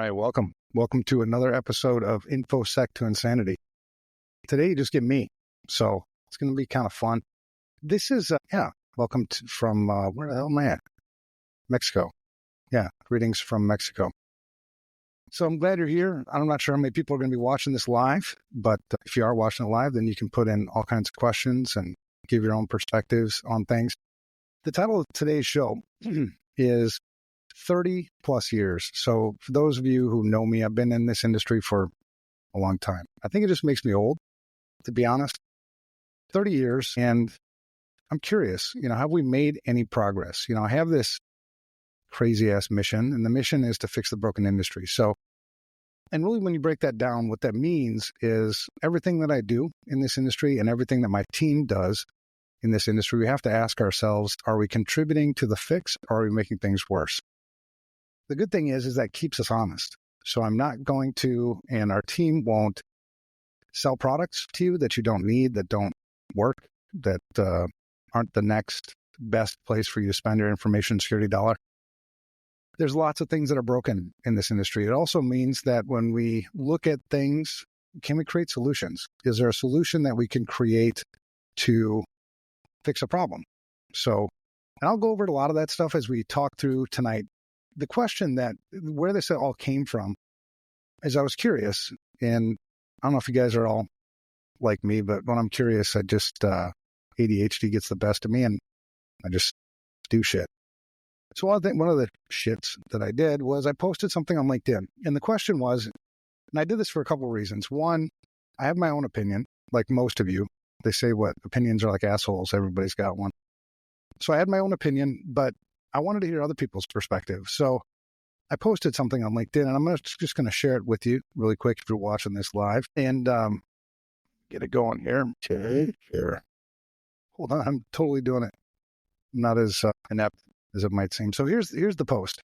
Hi, welcome. Welcome to another episode of InfoSec to Insanity. Today, you just get me, so it's going to be kind of fun. This is, welcome from, where the hell am I at? Mexico. Yeah, greetings from Mexico. So I'm glad you're here. I'm not sure how many people are going to be watching this live, but if you are watching it live, then you can put in all kinds of questions and give your own perspectives on things. The title of today's show is 30 plus years. So for those of you who know me, I've been in this industry for a long time. I think it just makes me old, to be honest. 30 years. And I'm curious, have we made any progress? I have this crazy ass mission, and the mission is to fix the broken industry. So, and really when you break that down, what that means is everything that I do in this industry and everything that my team does in this industry, we have to ask ourselves, are we contributing to the fix or are we making things worse? The good thing is that keeps us honest. So I'm not going to, and our team won't sell products to you that you don't need, that don't work, that aren't the next best place for you to spend your information security dollar. There's lots of things that are broken in this industry. It also means that when we look at things, can we create solutions? Is there a solution that we can create to fix a problem? So, and I'll go over a lot of that stuff as we talk through tonight. The question where this all came from is I was curious, and I don't know if you guys are all like me, but when I'm curious, I just, ADHD gets the best of me and I just do shit. So one of the shits that I did was I posted something on LinkedIn, and the question was, and I did this for a couple of reasons. One, I have my own opinion, like most of you. They say what? Opinions are like assholes. Everybody's got one. So I had my own opinion, but I wanted to hear other people's perspective. So I posted something on LinkedIn, and I'm just going to share it with you really quick if you're watching this live, and get it going here. Okay, here. Hold on, I'm totally doing it. I'm not as inept as it might seem. So here's the post.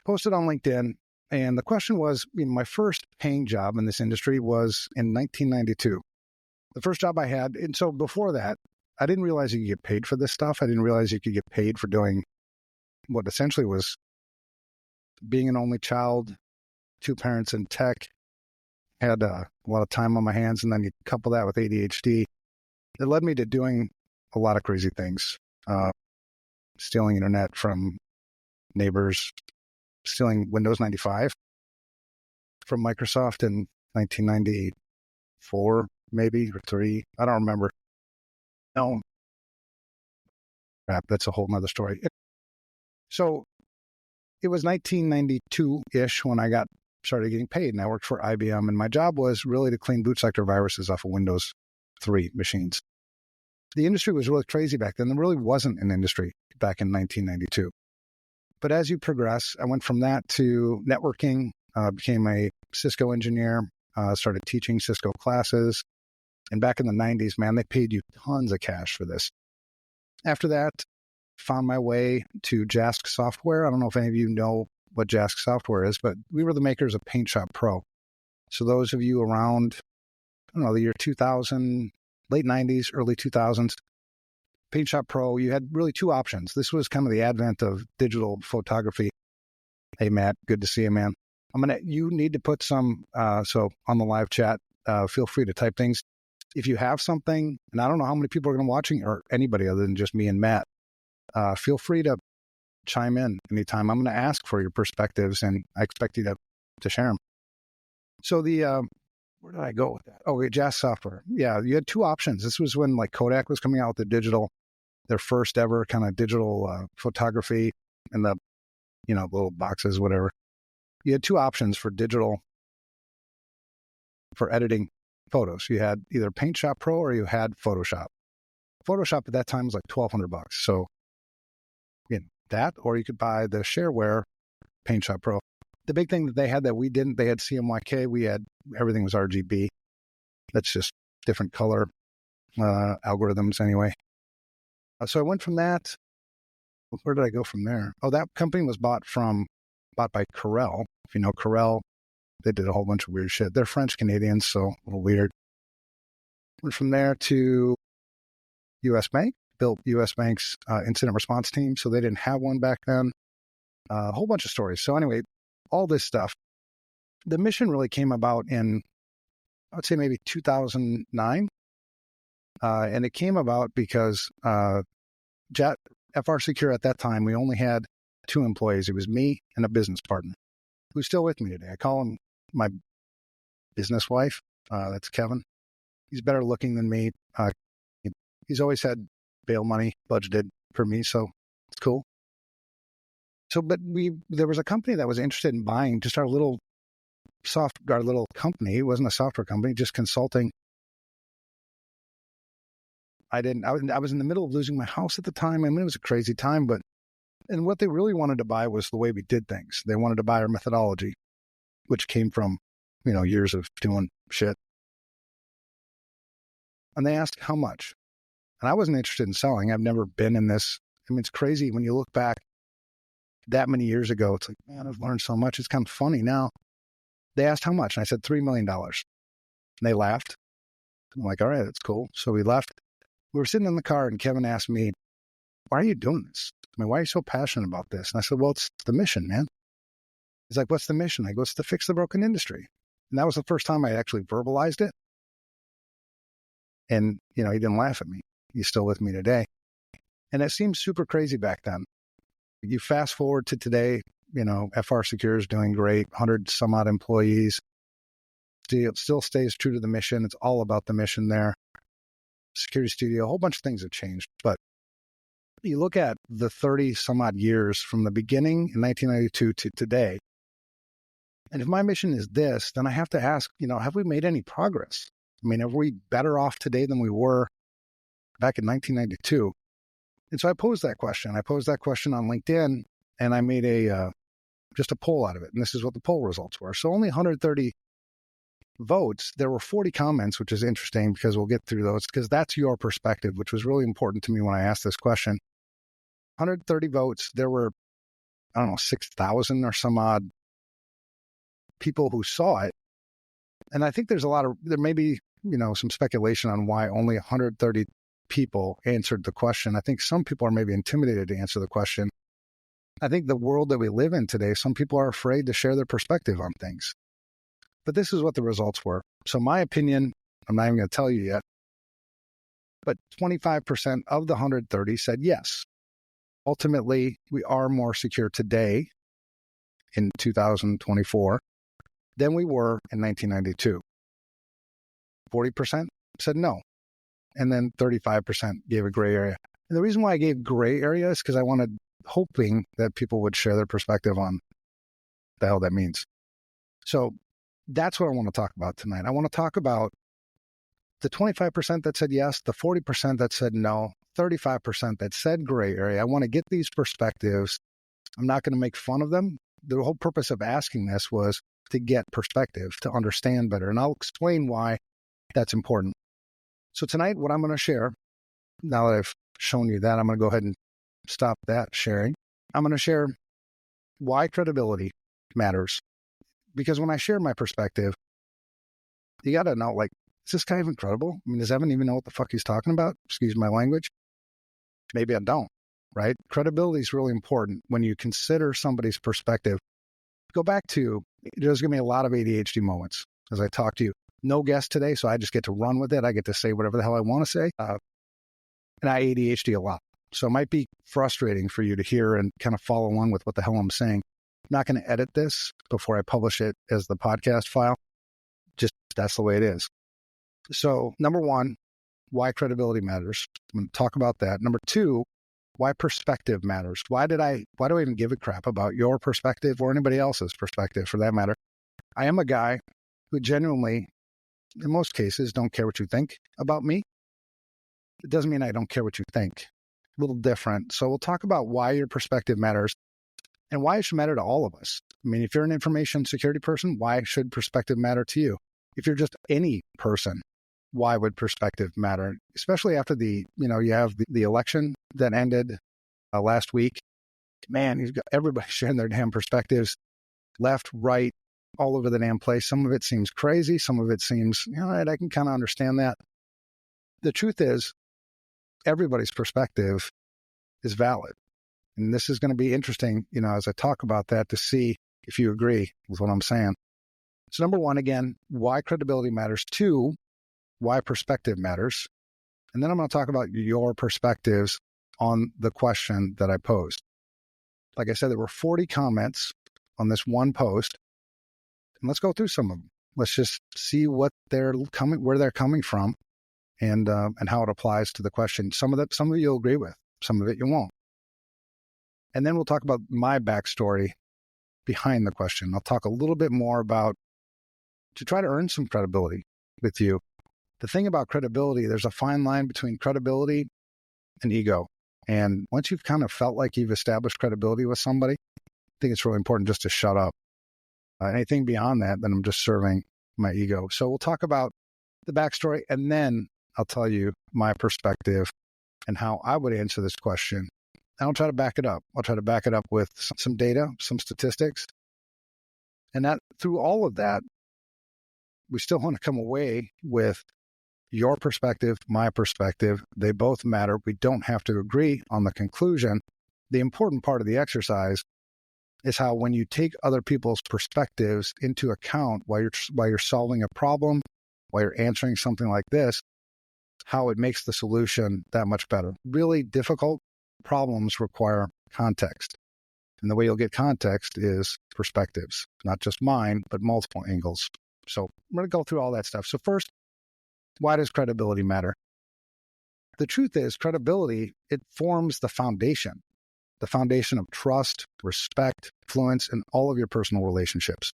Posted on LinkedIn, and the question was, my first paying job in this industry was in 1992. The first job I had, and so before that, I didn't realize you could get paid for this stuff. I didn't realize you could get paid for doing what essentially was being an only child, two parents in tech, had a lot of time on my hands, and then you couple that with ADHD. It led me to doing a lot of crazy things, stealing internet from neighbors, stealing Windows 95 from Microsoft in 1994, maybe, or 3. I don't remember. No. Crap, that's a whole nother story. So it was 1992-ish when I started getting paid, and I worked for IBM, and my job was really to clean boot sector viruses off of Windows 3 machines. The industry was really crazy back then. There really wasn't an industry back in 1992. But as you progress, I went from that to networking, became a Cisco engineer, started teaching Cisco classes. And back in the 90s, man, they paid you tons of cash for this. After that, found my way to Jask Software. I don't know if any of you know what Jask Software is, but we were the makers of Paint Shop Pro. So those of you around, the year 2000, late 90s, early 2000s, Paint Shop Pro, you had really two options. This was kind of the advent of digital photography. Hey, Matt, good to see you, man. You need to put some, so on the live chat, feel free to type things. If you have something, and I don't know how many people are going to be watching, or anybody other than just me and Matt, feel free to chime in anytime. I'm going to ask for your perspectives, and I expect you to share them. So where did I go with that? Oh, Jask Software. Yeah, you had two options. This was when Kodak was coming out with their first ever kind of digital photography in the, little boxes, whatever. You had two options for editing photos. You had either Paint Shop Pro or you had Photoshop. Photoshop at that time was like $1,200. So, that, or you could buy the shareware Paint Shop Pro. The big thing that they had that we didn't, they had CMYK. Everything was RGB. That's just different color algorithms anyway. So I went from that. Where did I go from there? Oh, that company was bought by Corel. If you know Corel, they did a whole bunch of weird shit. They're French Canadians, so a little weird. Went from there to US Bank, built US Bank's incident response team. So they didn't have one back then. A whole bunch of stories. So anyway, all this stuff. the mission really came about in, I would say maybe 2009. And it came about because FR Secure at that time, we only had 2 employees. It was me and a business partner who's still with me today. I call him my business wife. That's Kevin. He's better looking than me. He's always had bail money budgeted for me, so it's cool. So, but there was a company that was interested in buying just our little company. It wasn't a software company, just consulting. I was in the middle of losing my house at the time. I mean, it was a crazy time, and what they really wanted to buy was the way we did things. They wanted to buy our methodology, which came from, years of doing shit. And they asked how much. And I wasn't interested in selling. I've never been in this. I mean, it's crazy when you look back that many years ago. It's like, man, I've learned so much. It's kind of funny now. They asked how much. And I said $3 million. And they laughed. I'm like, all right, that's cool. So we left. We were sitting in the car and Kevin asked me, why are you doing this? I mean, why are you so passionate about this? And I said, well, it's the mission, man. He's like, what's the mission? I go, it's to fix the broken industry. And that was the first time I actually verbalized it. And, he didn't laugh at me. He's still with me today. And it seems super crazy back then. You fast forward to today, FR Secure is doing great, 100 some odd employees. Still stays true to the mission. It's all about the mission there. Security Studio, a whole bunch of things have changed. But you look at the 30 some odd years from the beginning in 1992 to today, and if my mission is this, then I have to ask, have we made any progress? I mean, are we better off today than we were back in 1992? And so I posed that question. I posed that question on LinkedIn, and I made just a poll out of it. And this is what the poll results were. So only 130 votes. There were 40 comments, which is interesting because we'll get through those because that's your perspective, which was really important to me when I asked this question. 130 votes. There were, 6,000 or some odd people who saw it. And I think there may be, some speculation on why only 130 people answered the question. I think some people are maybe intimidated to answer the question. I think the world that we live in today, some people are afraid to share their perspective on things. But this is what the results were. So my opinion, I'm not even going to tell you yet, but 25% of the 130 said yes. Ultimately, we are more secure today in 2024 than we were in 1992. 40% said no. And then 35% gave a gray area. And the reason why I gave gray area is because hoping that people would share their perspective on what the hell that means. So that's what I want to talk about tonight. I want to talk about the 25% that said yes, the 40% that said no, 35% that said gray area. I want to get these perspectives. I'm not going to make fun of them. The whole purpose of asking this was to get perspective, to understand better. And I'll explain why that's important. So tonight, what I'm going to share, now that I've shown you that, I'm going to go ahead and stop that sharing. I'm going to share why credibility matters. Because when I share my perspective, you got to know, is this guy even credible? I mean, does Evan even know what the fuck he's talking about? Excuse my language. Maybe I don't, right? Credibility is really important when you consider somebody's perspective. Go back to, there's going to be a lot of ADHD moments as I talk to you. No guest today, so I just get to run with it. I get to say whatever the hell I want to say. And I ADHD a lot. So it might be frustrating for you to hear and kind of follow along with what the hell I'm saying. I'm not going to edit this before I publish it as the podcast file. Just that's the way it is. So number one, why credibility matters. I'm going to talk about that. Number two, why perspective matters. Why do I even give a crap about your perspective or anybody else's perspective for that matter? I am a guy who genuinely, in most cases, don't care what you think about me. It doesn't mean I don't care what you think. A little different. So we'll talk about why your perspective matters and why it should matter to all of us. I mean, if you're an information security person, why should perspective matter to you? If you're just any person, why would perspective matter? Especially after you have the election that ended last week. Man, you've got everybody sharing their damn perspectives, left, right, all over the damn place. Some of it seems crazy. Some of it seems, all right, I can kind of understand that. The truth is, everybody's perspective is valid. And this is going to be interesting, as I talk about that to see if you agree with what I'm saying. So number one, again, why credibility matters. Two, why perspective matters. And then I'm going to talk about your perspectives on the question that I posed. Like I said, there were 40 comments on this one post. And let's go through some of them. Let's just see where they're coming from, and how it applies to the question. Some of it you'll agree with, some of it you won't. And then we'll talk about my backstory behind the question. I'll talk a little bit more about to try to earn some credibility with you. The thing about credibility, there's a fine line between credibility and ego. And once you've kind of felt like you've established credibility with somebody, I think it's really important just to shut up. Anything beyond that, then I'm just serving my ego. So we'll talk about the backstory, and then I'll tell you my perspective and how I would answer this question. And I'll try to back it up. I'll try to back it up with some data, some statistics. And that through all of that, we still want to come away with your perspective, my perspective. They both matter. We don't have to agree on the conclusion. The important part of the exercise is how when you take other people's perspectives into account while you're solving a problem, while you're answering something like this, how it makes the solution that much better. Really difficult problems require context. And the way you'll get context is perspectives, not just mine, but multiple angles. So I'm going to go through all that stuff. So first, why does credibility matter? The truth is, credibility, it forms the foundation of trust, respect, influence in all of your personal relationships.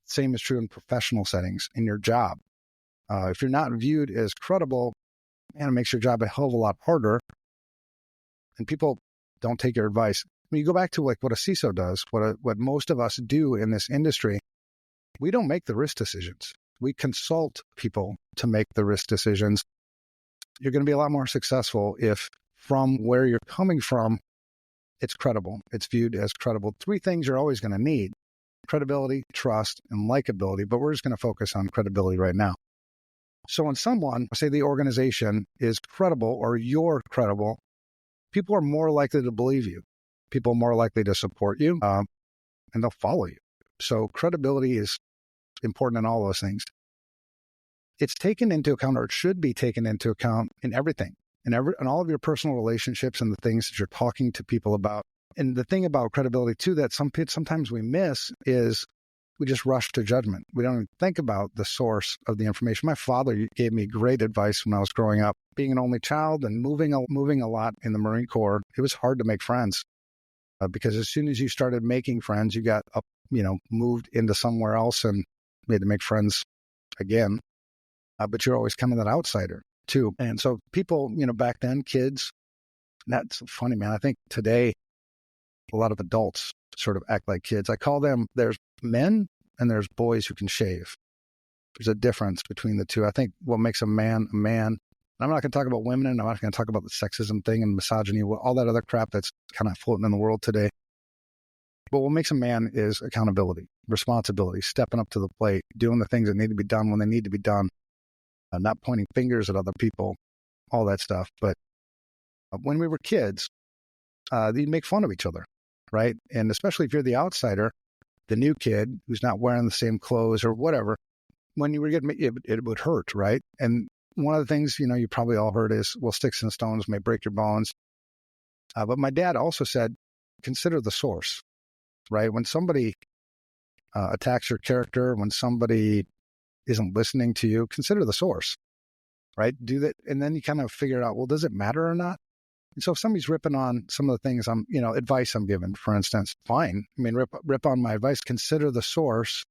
Same is true in professional settings, in your job. If you're not viewed as credible, man, it makes your job a hell of a lot harder. And people don't take your advice. When you go back to like what a CISO does, what most of us do in this industry, we don't make the risk decisions. We consult people to make the risk decisions. You're going to be a lot more successful if from where you're coming from, it's credible. It's viewed as credible. Three things you're always going to need: credibility, trust, and likability. But we're just going to focus on credibility right now. So when someone, say the organization is credible or you're credible, people are more likely to believe you. People are more likely to support you, and they'll follow you. So credibility is important in all those things. It's taken into account, or it should be taken into account in everything, in all of your personal relationships and the things that you're talking to people about. And the thing about credibility too, that sometimes we miss is we just rush to judgment. We don't even think about the source of the information. My father gave me great advice when I was growing up. Being an only child and moving a lot in the Marine Corps, it was hard to make friends because as soon as you started making friends, you got moved into somewhere else and made to make friends again. But you're always kind of that outsider too. And so people, back then, kids, that's funny, man. I think today, a lot of adults sort of act like kids. I call them, there's men and there's boys who can shave. There's a difference between the two. I think what makes a man, I'm not going to talk about women, and I'm not going to talk about the sexism thing and misogyny, all that other crap that's kind of floating in the world today. But what makes a man is accountability, responsibility, stepping up to the plate, doing the things that need to be done when they need to be done, not pointing fingers at other people, all that stuff. But when we were kids, you'd make fun of each other, right? And especially if you're the outsider, the new kid who's not wearing the same clothes or whatever, when you were getting it would hurt, right? And one of the things, you probably all heard is, well, sticks and stones may break your bones. But my dad also said, consider the source, right? When somebody attacks your character, when somebody isn't listening to you, consider the source, right? Do that. And then you kind of figure out, well, does it matter or not? And so if somebody's ripping on some of the things advice I'm giving, for instance, fine. I mean, rip on my advice, consider the source.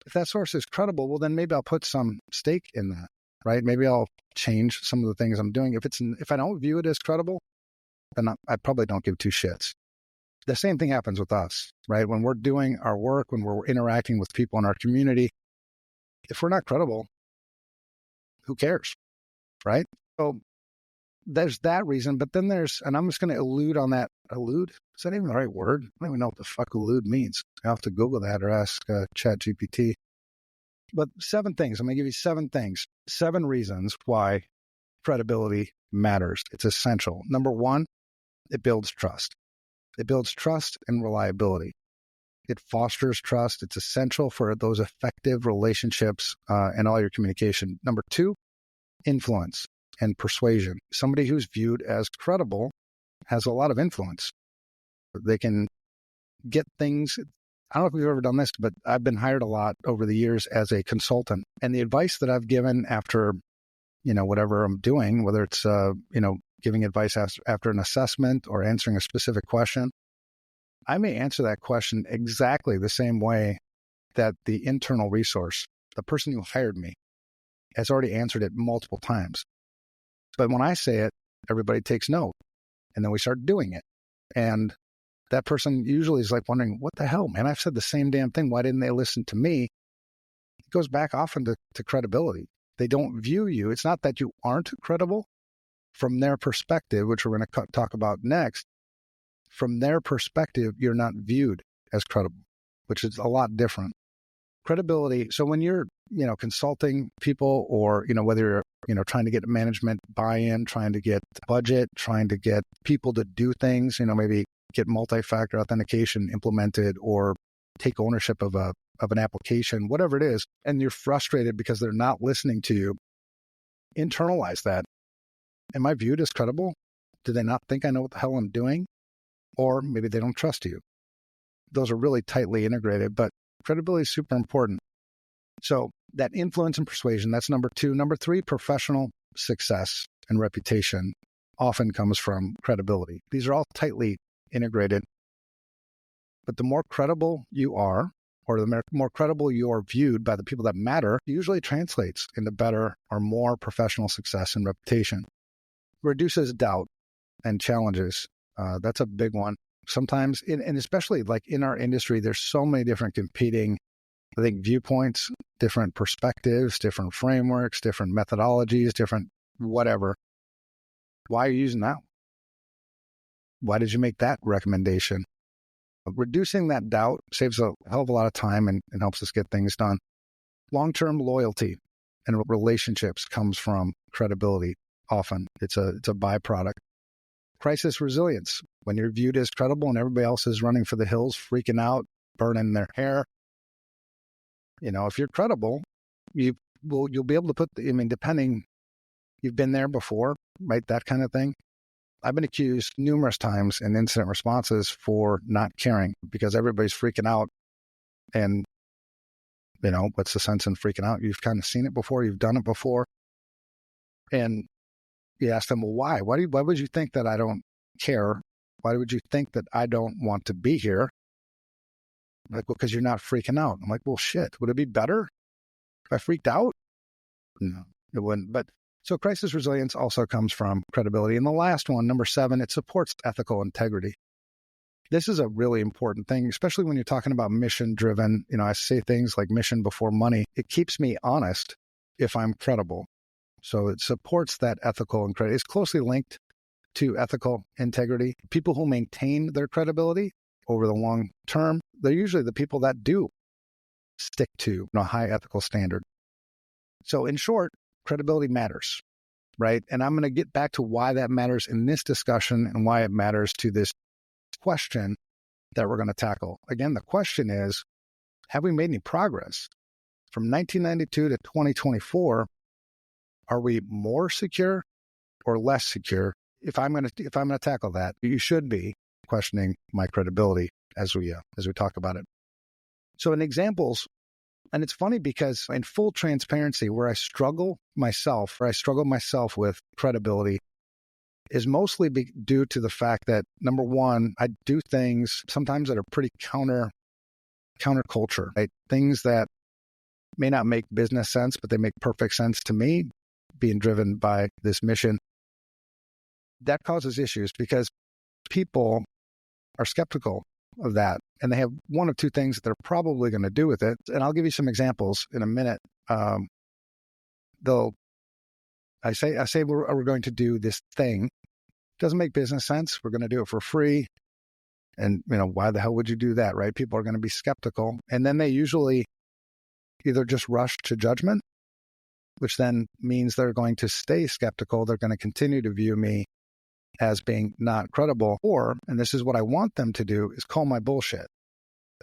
If that source is credible, well, then maybe I'll put some stake in that, right? Maybe I'll change some of the things I'm doing. If I don't view it as credible, then I probably don't give two shits. The same thing happens with us, right? When we're doing our work, when we're interacting with people in our community, if we're not credible, who cares, right? So there's that reason, but then and I'm just going to allude on that. Allude? Is that even the right word? I don't even know what the fuck allude means. I have to Google that or ask ChatGPT. But 7 things. I'm going to give you 7 things, 7 reasons why credibility matters. It's essential. Number 1, it builds trust. It builds trust and reliability. It fosters trust. It's essential for those effective relationships and all your communication. Number 2, influence and persuasion. Somebody who's viewed as credible has a lot of influence. They can get things. I don't know if we've ever done this, but I've been hired a lot over the years as a consultant. And the advice that I've given after, whatever I'm doing, whether it's, giving advice after an assessment or answering a specific question, I may answer that question exactly the same way that the internal resource, the person who hired me, has already answered it multiple times. But when I say it, everybody takes note, and then we start doing it. And that person usually is like wondering, what the hell, man? I've said the same damn thing. Why didn't they listen to me? It goes back often to credibility. They don't view you. It's not that you aren't credible. From their perspective, which we're going to talk about next, from their perspective, you're not viewed as credible, which is a lot different. Credibility. So when you're, consulting people, or, whether you're, trying to get management buy-in, trying to get budget, trying to get people to do things, maybe get multi-factor authentication implemented or take ownership of an application, whatever it is, and you're frustrated because they're not listening to you, internalize that. Am I viewed as credible? Do they not think I know what the hell I'm doing? Or maybe they don't trust you. Those are really tightly integrated, but credibility is super important. So that influence and persuasion, that's number 2. Number 3, professional success and reputation often comes from credibility. These are all tightly integrated. But the more credible you are, or the more credible you are viewed by the people that matter, usually translates into better or more professional success and reputation. Reduces doubt and challenges. That's a big one. Sometimes, and especially like in our industry, there's so many different competing, viewpoints, different perspectives, different frameworks, different methodologies, different whatever. Why are you using that? Why did you make that recommendation? Reducing that doubt saves a hell of a lot of time and helps us get things done. Long-term loyalty and relationships comes from credibility. Often it's a byproduct. Crisis resilience. When you're viewed as credible and everybody else is running for the hills, freaking out, burning their hair. If you're credible, you'll be able to put, depending, you've been there before, right? That kind of thing. I've been accused numerous times in incident responses for not caring because everybody's freaking out. And, what's the sense in freaking out? You've kind of seen it before. You've done it before. And you ask them, well, why? Why would you think that I don't care? Why would you think that I don't want to be here? I'm like, well, because you're not freaking out. I'm like, well, shit, would it be better if I freaked out? No, it wouldn't. But so crisis resilience also comes from credibility. And the last one, number 7, it supports ethical integrity. This is a really important thing, especially when you're talking about mission-driven. I say things like mission before money. It keeps me honest if I'm credible. So it supports that ethical and credit. It's closely linked to ethical integrity. People who maintain their credibility over the long term, they're usually the people that do stick to a high ethical standard. So in short, credibility matters, right? And I'm going to get back to why that matters in this discussion and why it matters to this question that we're going to tackle. Again, the question is, have we made any progress? From 1992 to 2024, are we more secure or less secure? If I'm going to tackle that, you should be questioning my credibility as we talk about it. So in examples, and it's funny because in full transparency, where I struggle myself with credibility is mostly due to the fact that, number one, I do things sometimes that are pretty counterculture, right? Things that may not make business sense, but they make perfect sense to me, being driven by this mission. That causes issues because people are skeptical of that, and they have one of two things that they're probably going to do with it. And I'll give you some examples in a minute. I say we're going to do this thing. Doesn't make business sense. We're going to do it for free. And, why the hell would you do that, right? People are going to be skeptical. And then they usually either just rush to judgment, which then means they're going to stay skeptical. They're going to continue to view me as being not credible. Or, and this is what I want them to do, is call my bullshit.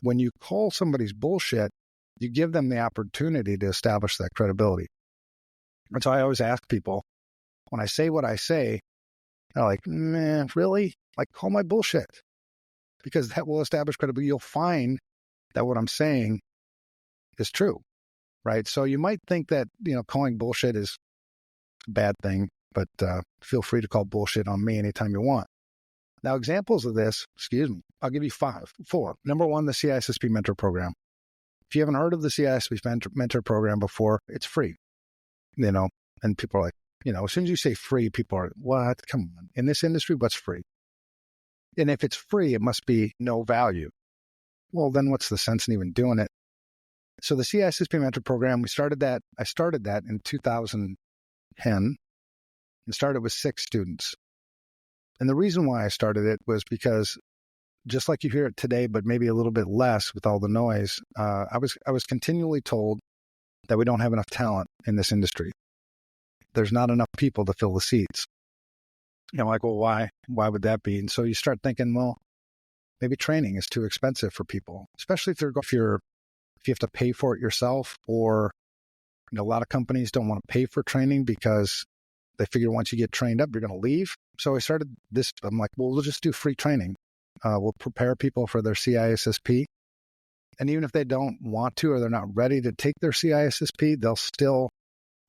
when you call somebody's bullshit, you give them the opportunity to establish that credibility. And so I always ask people, when I say what I say, they're like, man, really? Like, call my bullshit. Because that will establish credibility. You'll find that what I'm saying is true, right? So you might think that, calling bullshit is a bad thing, but feel free to call bullshit on me anytime you want. Now, examples of this, I'll give you four. Number one, the CISSP Mentor Program. If you haven't heard of the CISSP Mentor Program before, it's free, and people are like, as soon as you say free, people are, what? Come on. In this industry, what's free? And if it's free, it must be no value. Well, then what's the sense in even doing it? So the CISSP Mentor Program, I started that in 2010 and started with 6 students. And the reason why I started it was because just like you hear it today, but maybe a little bit less with all the noise, I was continually told that we don't have enough talent in this industry. There's not enough people to fill the seats. Like, well, why? Why would that be? And so you start thinking, well, maybe training is too expensive for people, especially if you have to pay for it yourself, or a lot of companies don't want to pay for training because they figure once you get trained up, you're going to leave. So I started this. I'm like, well, we'll just do free training. We'll prepare people for their CISSP. And even if they don't want to, or they're not ready to take their CISSP, they'll still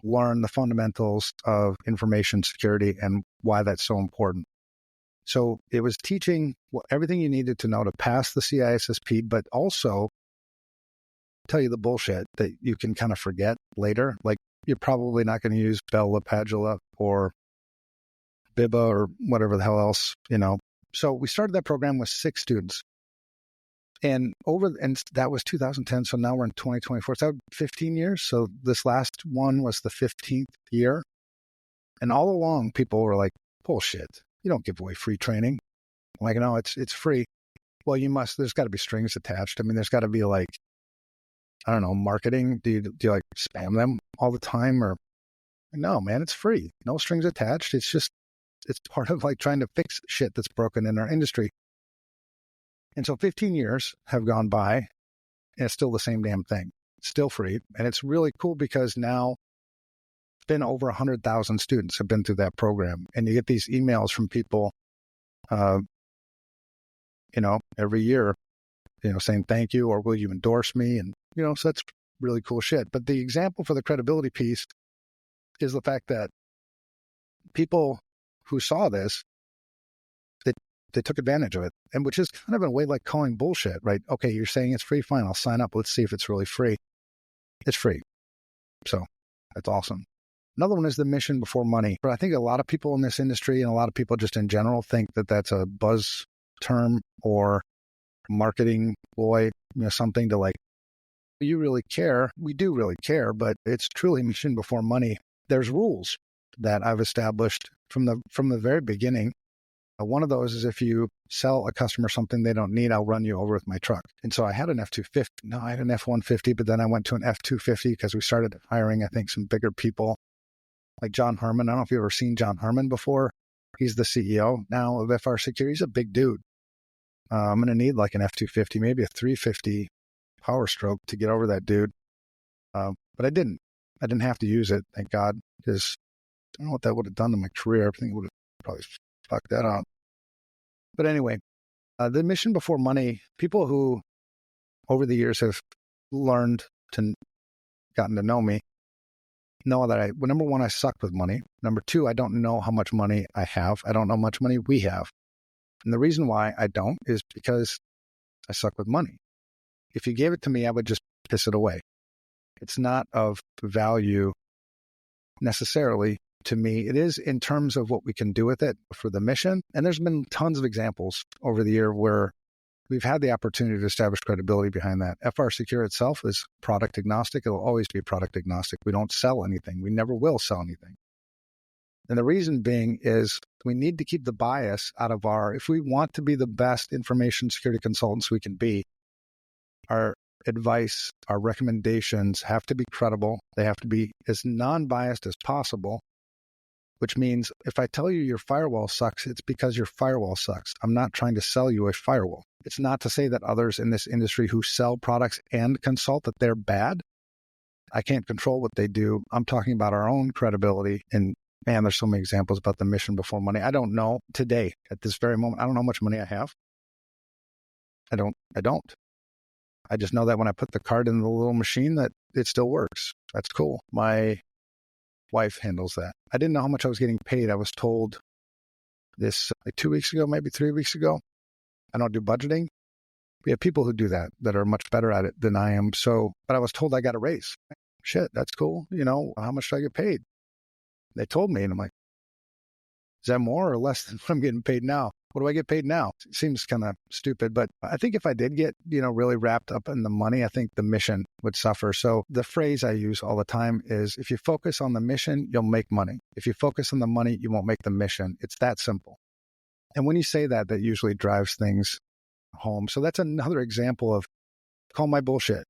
learn the fundamentals of information security and why that's so important. So it was teaching everything you needed to know to pass the CISSP, but also tell you the bullshit that you can kind of forget later. Like, you're probably not going to use Bell LaPadula or BIBA or whatever the hell else, So we started that program with 6 students. And that was 2010. So now we're in 2024. So 15 years. So this last one was the 15th year. And all along, people were like, bullshit. You don't give away free training. I'm like, no, it's free. Well, there's got to be strings attached. I mean, there's got to be like, I don't know, marketing. Do you like spam them all the time? Or no, man, it's free. No strings attached. It's part of like trying to fix shit that's broken in our industry. And so 15 years have gone by, and it's still the same damn thing. It's still free. And it's really cool because now it's been over 100,000 students have been through that program. And you get these emails from people, every year, saying thank you, or will you endorse me? And, so that's really cool shit. But the example for the credibility piece is the fact that people who saw this, they took advantage of it, and which is kind of in a way like calling bullshit, right? Okay, you're saying it's free, fine, I'll sign up. Let's see if it's really free. It's free. So that's awesome. Another one is the mission before money. But I think a lot of people in this industry and a lot of people just in general think that that's a buzz term or marketing ploy, something to like, you really care. We do really care, but it's truly mission before money. There's rules that I've established from the very beginning. One of those is if you sell a customer something they don't need, I'll run you over with my truck. And so I had an F-250. No, I had an F-150, but then I went to an F-250 because we started hiring, I think, some bigger people like John Herman. I don't know if you've ever seen John Herman before. He's the CEO now of FR Security. He's a big dude. I'm going to need like an F-250, maybe a 350 Power Stroke to get over that dude. But I didn't. I didn't have to use it, thank God, because I don't know what that would have done to my career. I think it would have probably fucked that up. But anyway, the mission before money, people who over the years have gotten to know me, know that number one, I suck with money. Number two, I don't know how much money I have. I don't know how much money we have. And the reason why I don't is because I suck with money. If you gave it to me, I would just piss it away. It's not of value necessarily to me. It is in terms of what we can do with it for the mission. And there's been tons of examples over the year where we've had the opportunity to establish credibility behind that. FR Secure itself is product agnostic. It'll always be product agnostic. We don't sell anything. We never will sell anything. And the reason being is we need to keep the bias out of if we want to be the best information security consultants we can be, our advice, our recommendations have to be credible. They have to be as non-biased as possible. which means if I tell you your firewall sucks, it's because your firewall sucks. I'm not trying to sell you a firewall. It's not to say that others in this industry who sell products and consult that they're bad. I can't control what they do. I'm talking about our own credibility. And man, there's so many examples about the mission before money. I don't know today, at this very moment, I don't know how much money I have. I don't. I just know that when I put the card in the little machine that it still works. That's cool. My wife handles that. I didn't know how much I was getting paid. I was told this like 2 weeks ago, maybe 3 weeks ago. I don't do budgeting. We have people who do that are much better at it than I am. So, but I was told I got a raise. Shit, that's cool. How much do I get paid? They told me, and I'm like, is that more or less than what I'm getting paid now? What do I get paid now? It seems kind of stupid, but I think if I did get, really wrapped up in the money, I think the mission would suffer. So the phrase I use all the time is, if you focus on the mission, you'll make money. If you focus on the money, you won't make the mission. It's that simple. And when you say that, that usually drives things home. So that's another example of call my bullshit.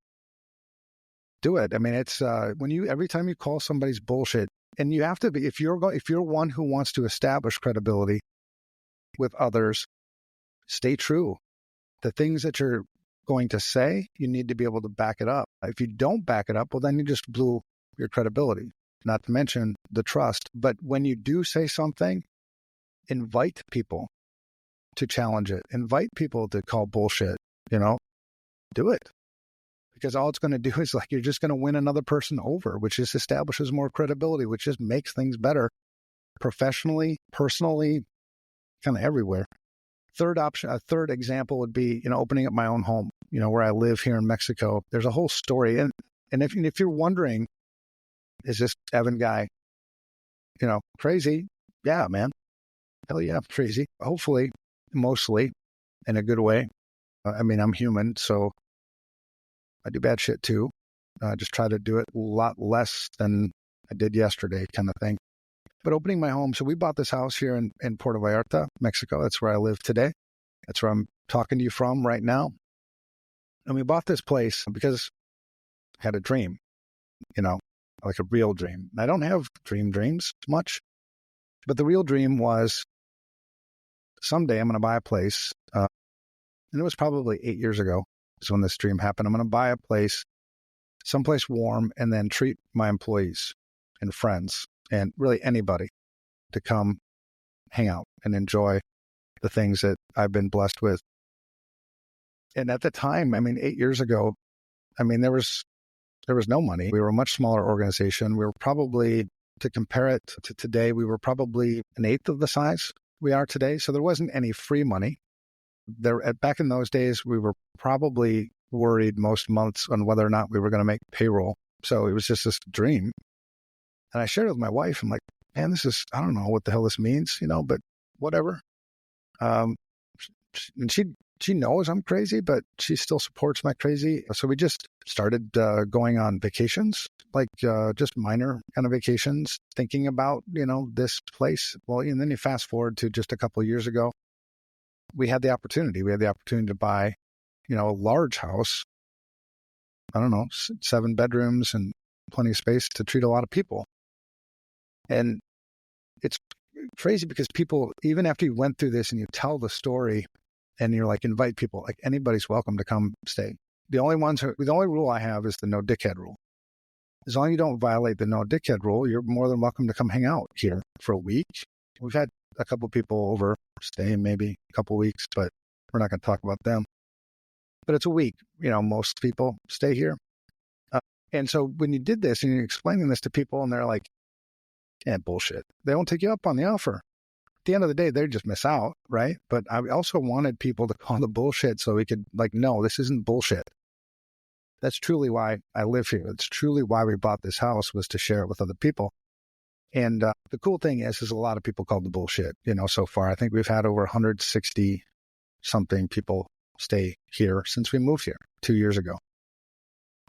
Do it. I mean, it's every time you call somebody's bullshit, and you have to be, if you're one who wants to establish credibility with others, stay true. The things that you're going to say, you need to be able to back it up. If you don't back it up, well, then you just blew your credibility, not to mention the trust. But when you do say something, invite people to challenge it. Invite people to call bullshit, do it. Because all it's going to do is you're just going to win another person over, which just establishes more credibility, which just makes things better professionally, personally, kind of everywhere. A third example would be, opening up my own home, where I live here in Mexico. There's a whole story. And if you're wondering, is this Evan guy, crazy? Yeah, man. Hell yeah, crazy. Hopefully, mostly in a good way. I'm human, so I do bad shit too. I just try to do it a lot less than I did yesterday, kind of thing. But opening my home, so we bought this house here in Puerto Vallarta, Mexico. That's where I live today. That's where I'm talking to you from right now. And we bought this place because I had a dream, like a real dream. I don't have dreams much, but the real dream was someday I'm going to buy a place. And it was probably 8 years ago is when this dream happened. I'm going to buy a place, someplace warm, and then treat my employees and friends and really anybody to come hang out and enjoy the things that I've been blessed with. And at the time, 8 years ago, there was no money. We were a much smaller organization. We were probably, to compare it to today, we were probably an eighth of the size we are today. So there wasn't any free money. Back in those days, we were probably worried most months on whether or not we were going to make payroll. So it was just this dream. And I shared it with my wife. I'm like, man, I don't know what the hell this means, but whatever. And she knows I'm crazy, but she still supports my crazy. So we just started going on vacations, just minor kind of vacations, thinking about, this place. Well, and then you fast forward to just a couple of years ago. We had the opportunity. To buy, a large house, 7 bedrooms and plenty of space to treat a lot of people. And it's crazy because people, even after you went through this and you tell the story and you're invite people, anybody's welcome to come stay. The only rule I have is the no dickhead rule. As long as you don't violate the no dickhead rule, you're more than welcome to come hang out here for a week. We've had a couple of people over staying maybe a couple of weeks, but we're not going to talk about them. But it's a week. Most people stay here. And so when you did this and you're explaining this to people and they're like, yeah, bullshit. They won't take you up on the offer. At the end of the day, they just miss out, right? But I also wanted people to call the bullshit so we could no, this isn't bullshit. That's truly why I live here. It's truly why we bought this house, was to share it with other people. And the cool thing is a lot of people called the bullshit, so far. I think we've had over 160 something people stay here since we moved here 2 years ago.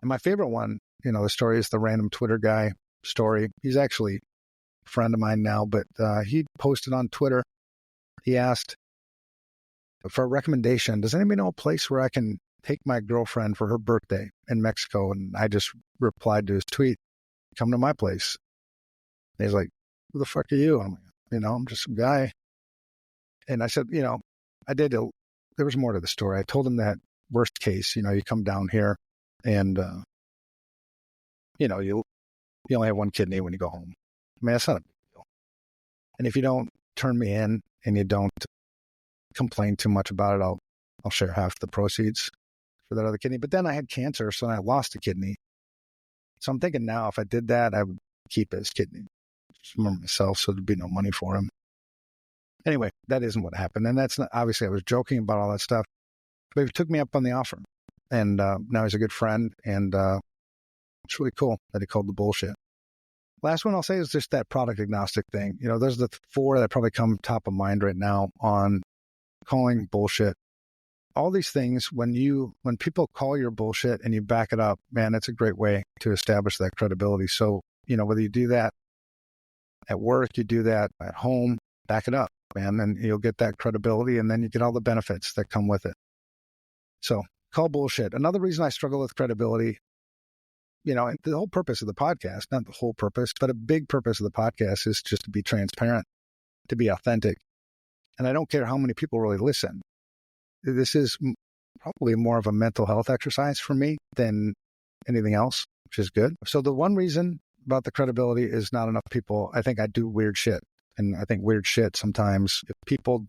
And my favorite one, the story is the random Twitter guy story. He's actually a friend of mine now, but he posted on Twitter. He asked for a recommendation. Does anybody know a place where I can take my girlfriend for her birthday in Mexico? And I just replied to his tweet, come to my place. And he's like, who the fuck are you? I'm like, I'm just some guy. And I said, there was more to the story. I told him that worst case, you come down here and, you only have one kidney when you go home. I mean, that's not a big deal. And if you don't turn me in and you don't complain too much about it, I'll share half the proceeds for that other kidney. But then I had cancer, so I lost a kidney. So I'm thinking now, if I did that, I would keep his kidney for myself, so there'd be no money for him. Anyway, that isn't what happened. And that's not, obviously, I was joking about all that stuff, but he took me up on the offer. And now he's a good friend, and it's really cool that he called the bullshit. Last one I'll say is just that product agnostic thing. Those are the 4 that probably come top of mind right now on calling bullshit. All these things, when people call your bullshit and you back it up, man, it's a great way to establish that credibility. So, whether you do that at work, you do that at home, back it up, man, and you'll get that credibility, and then you get all the benefits that come with it. So call bullshit. Another reason I struggle with credibility, and the whole purpose of the podcast, not the whole purpose, but a big purpose of the podcast is just to be transparent, to be authentic. And I don't care how many people really listen. This is probably more of a mental health exercise for me than anything else, which is good. So the one reason about the credibility is not enough people. I think I do weird shit. And I think weird shit sometimes, if people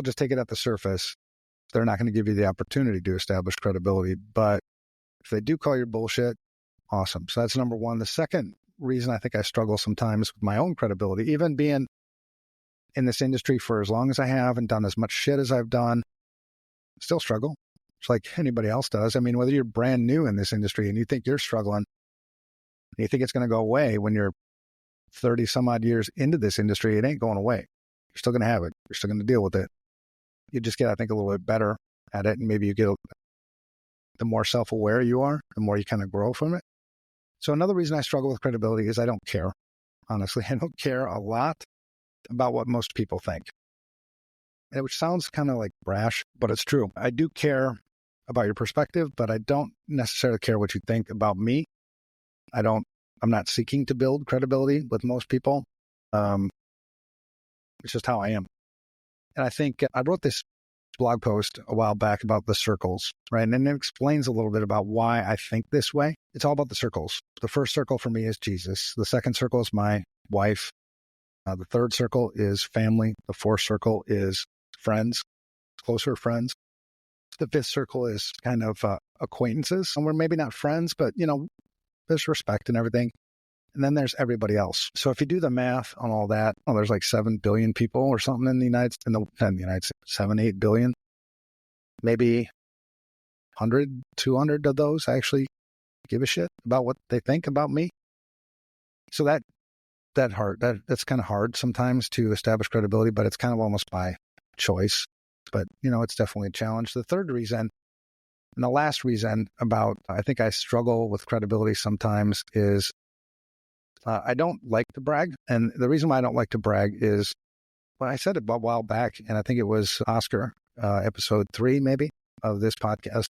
just take it at the surface, they're not going to give you the opportunity to establish credibility. But if they do call your bullshit, awesome. So that's number one. The second reason I think I struggle sometimes with my own credibility, even being in this industry for as long as I have and done as much shit as I've done, still struggle. It's like anybody else does. I mean, whether you're brand new in this industry and you think you're struggling, and you think it's going to go away when you're 30 some odd years into this industry, it ain't going away. You're still going to have it. You're still going to deal with it. You just get, I think, a little bit better at it. And maybe you get, the more self-aware you are, the more you kind of grow from it. So another reason I struggle with credibility is I don't care. Honestly, I don't care a lot about what most people think. Which sounds kind of like brash, but it's true. I do care about your perspective, but I don't necessarily care what you think about me. I'm not seeking to build credibility with most people. It's just how I am. And I think I wrote this blog post a while back about the circles, right? And it explains a little bit about why I think this way. It's all about the circles. The first circle for me is Jesus. The second circle is my wife. The third circle is family. The fourth circle is friends, closer friends. The fifth circle is kind of acquaintances. And we're maybe not friends, but, there's respect and everything. And then there's everybody else. So if you do the math on all that, there's like 7 billion people or something in the United States, 7, 8 billion. Maybe 100, 200 of those actually give a shit about what they think about me. So that's kind of hard sometimes to establish credibility, but it's kind of almost by choice. But, it's definitely a challenge. The third reason, and the last reason I think I struggle with credibility sometimes is I don't like to brag. And the reason why I don't like to brag is, well, I said it a while back, and I think it was Oscar, episode 3 maybe of this podcast.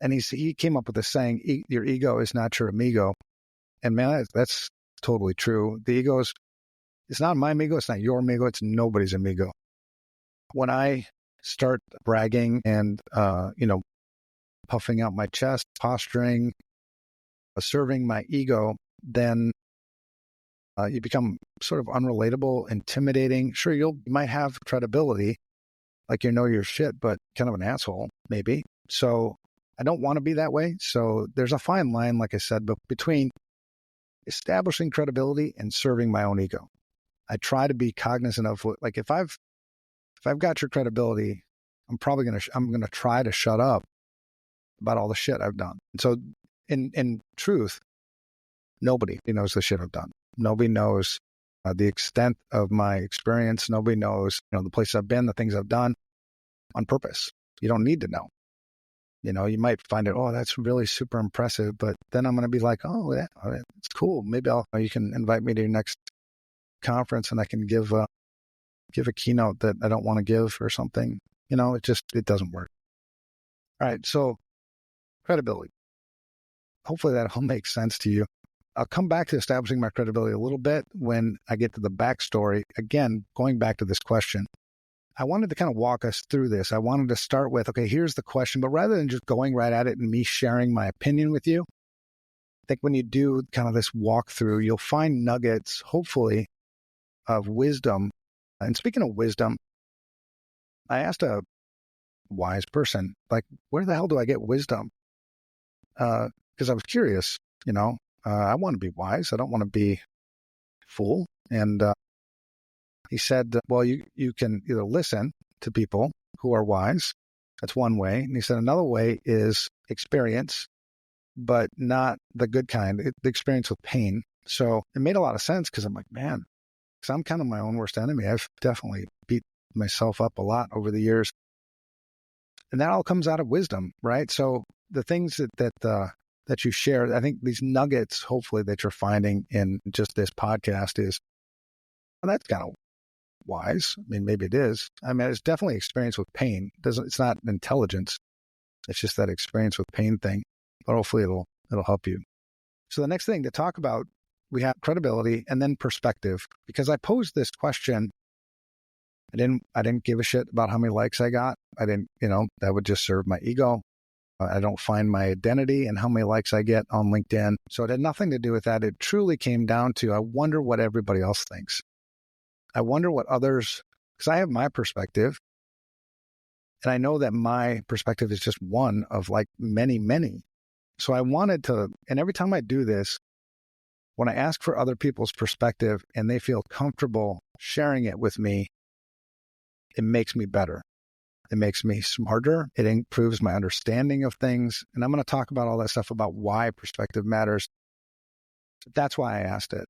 And he came up with this saying, your ego is not your amigo. And man, that's totally true. The ego it's not my amigo. It's not your amigo. It's nobody's amigo. When I start bragging and, puffing out my chest, posturing, asserting my ego, then you become sort of unrelatable, intimidating. Sure, you might have credibility, like your shit, but kind of an asshole, maybe. So I don't want to be that way. So there's a fine line, like I said, but between establishing credibility and serving my own ego. I try to be cognizant of like if I've got your credibility, I'm gonna try to shut up about all the shit I've done. And so in truth, nobody knows the shit I've done. Nobody knows the extent of my experience. Nobody knows, the places I've been, the things I've done on purpose. You don't need to know. You might find it, that's really super impressive, but then I'm going to be like, yeah, it's cool. Maybe you can invite me to your next conference and I can give a keynote that I don't want to give or something. It doesn't work. All right. So credibility. Hopefully that all makes sense to you. I'll come back to establishing my credibility a little bit when I get to the backstory. Again, going back to this question, I wanted to kind of walk us through this. I wanted to start with, okay, here's the question, but rather than just going right at it and me sharing my opinion with you, I think when you do kind of this walkthrough, you'll find nuggets, hopefully, of wisdom. And speaking of wisdom, I asked a wise person, like, where the hell do I get wisdom? Because I was curious, I want to be wise. I don't want to be a fool. And he said, well, you can either listen to people who are wise. That's one way. And he said another way is experience, but not the good kind, the experience with pain. So it made a lot of sense because I'm like, man, because I'm kind of my own worst enemy. I've definitely beat myself up a lot over the years. And that all comes out of wisdom, right? So the things that you share, I think these nuggets, hopefully, that you're finding in just this podcast is, well, that's kind of wise. I mean, maybe it is. I mean, it's definitely experience with pain. It's not intelligence. It's just that experience with pain thing. But hopefully it'll help you. So the next thing to talk about, we have credibility and then perspective. Because I posed this question, I didn't give a shit about how many likes I got. I didn't, that would just serve my ego. I don't find my identity in how many likes I get on LinkedIn. So it had nothing to do with that. It truly came down to, I wonder what everybody else thinks. I wonder what others, because I have my perspective. And I know that my perspective is just one of like many, many. So I wanted to, and every time I do this, when I ask for other people's perspective and they feel comfortable sharing it with me, it makes me better. It makes me smarter. It improves my understanding of things. And I'm going to talk about all that stuff about why perspective matters. That's why I asked it.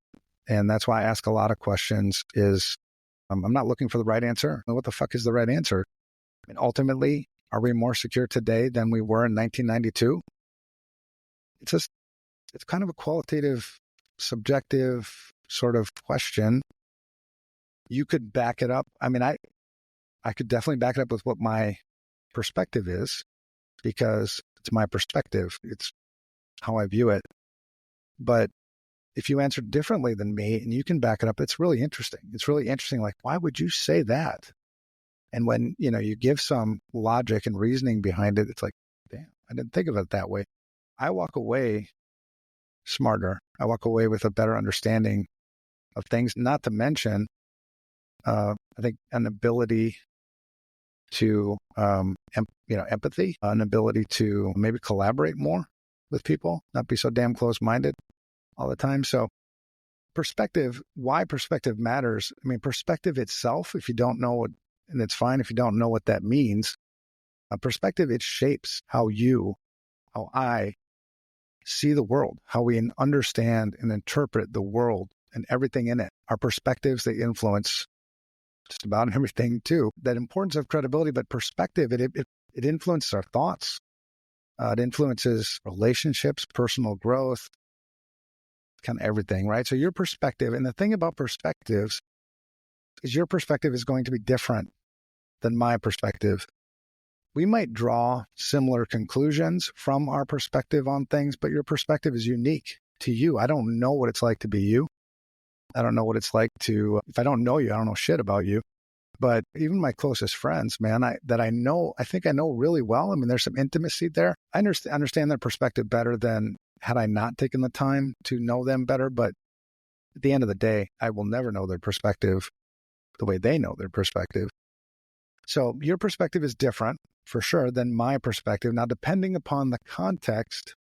And that's why I ask a lot of questions is, I'm not looking for the right answer. What the fuck is the right answer? I mean, ultimately, are we more secure today than we were in 1992? It's kind of a qualitative, subjective sort of question. You could back it up. I mean, I could definitely back it up with what my perspective is, because it's my perspective. It's how I view it. But if you answer differently than me and you can back it up, it's really interesting. It's really interesting. Like, why would you say that? And when, you give some logic and reasoning behind it, it's like, damn, I didn't think of it that way. I walk away smarter. I walk away with a better understanding of things, not to mention, I think an ability to, empathy, an ability to maybe collaborate more with people, not be so damn close-minded all the time. So perspective, why perspective matters. I mean, perspective itself, if you don't know what, and it's fine if you don't know what that means, perspective, it shapes how I see the world, how we understand and interpret the world and everything in it. Our perspectives, they influence just about everything too. That importance of credibility, but perspective, it influences our thoughts. It influences relationships, personal growth, kind of everything, right? So your perspective, and the thing about perspectives is your perspective is going to be different than my perspective. We might draw similar conclusions from our perspective on things, but your perspective is unique to you. I don't know what it's like to be you. I don't know what it's like to, if I don't know you, I don't know shit about you. But even my closest friends, man, I think I know really well. I mean, there's some intimacy there. I understand their perspective better than had I not taken the time to know them better. But at the end of the day, I will never know their perspective the way they know their perspective. So your perspective is different, for sure, than my perspective. Now, depending upon the context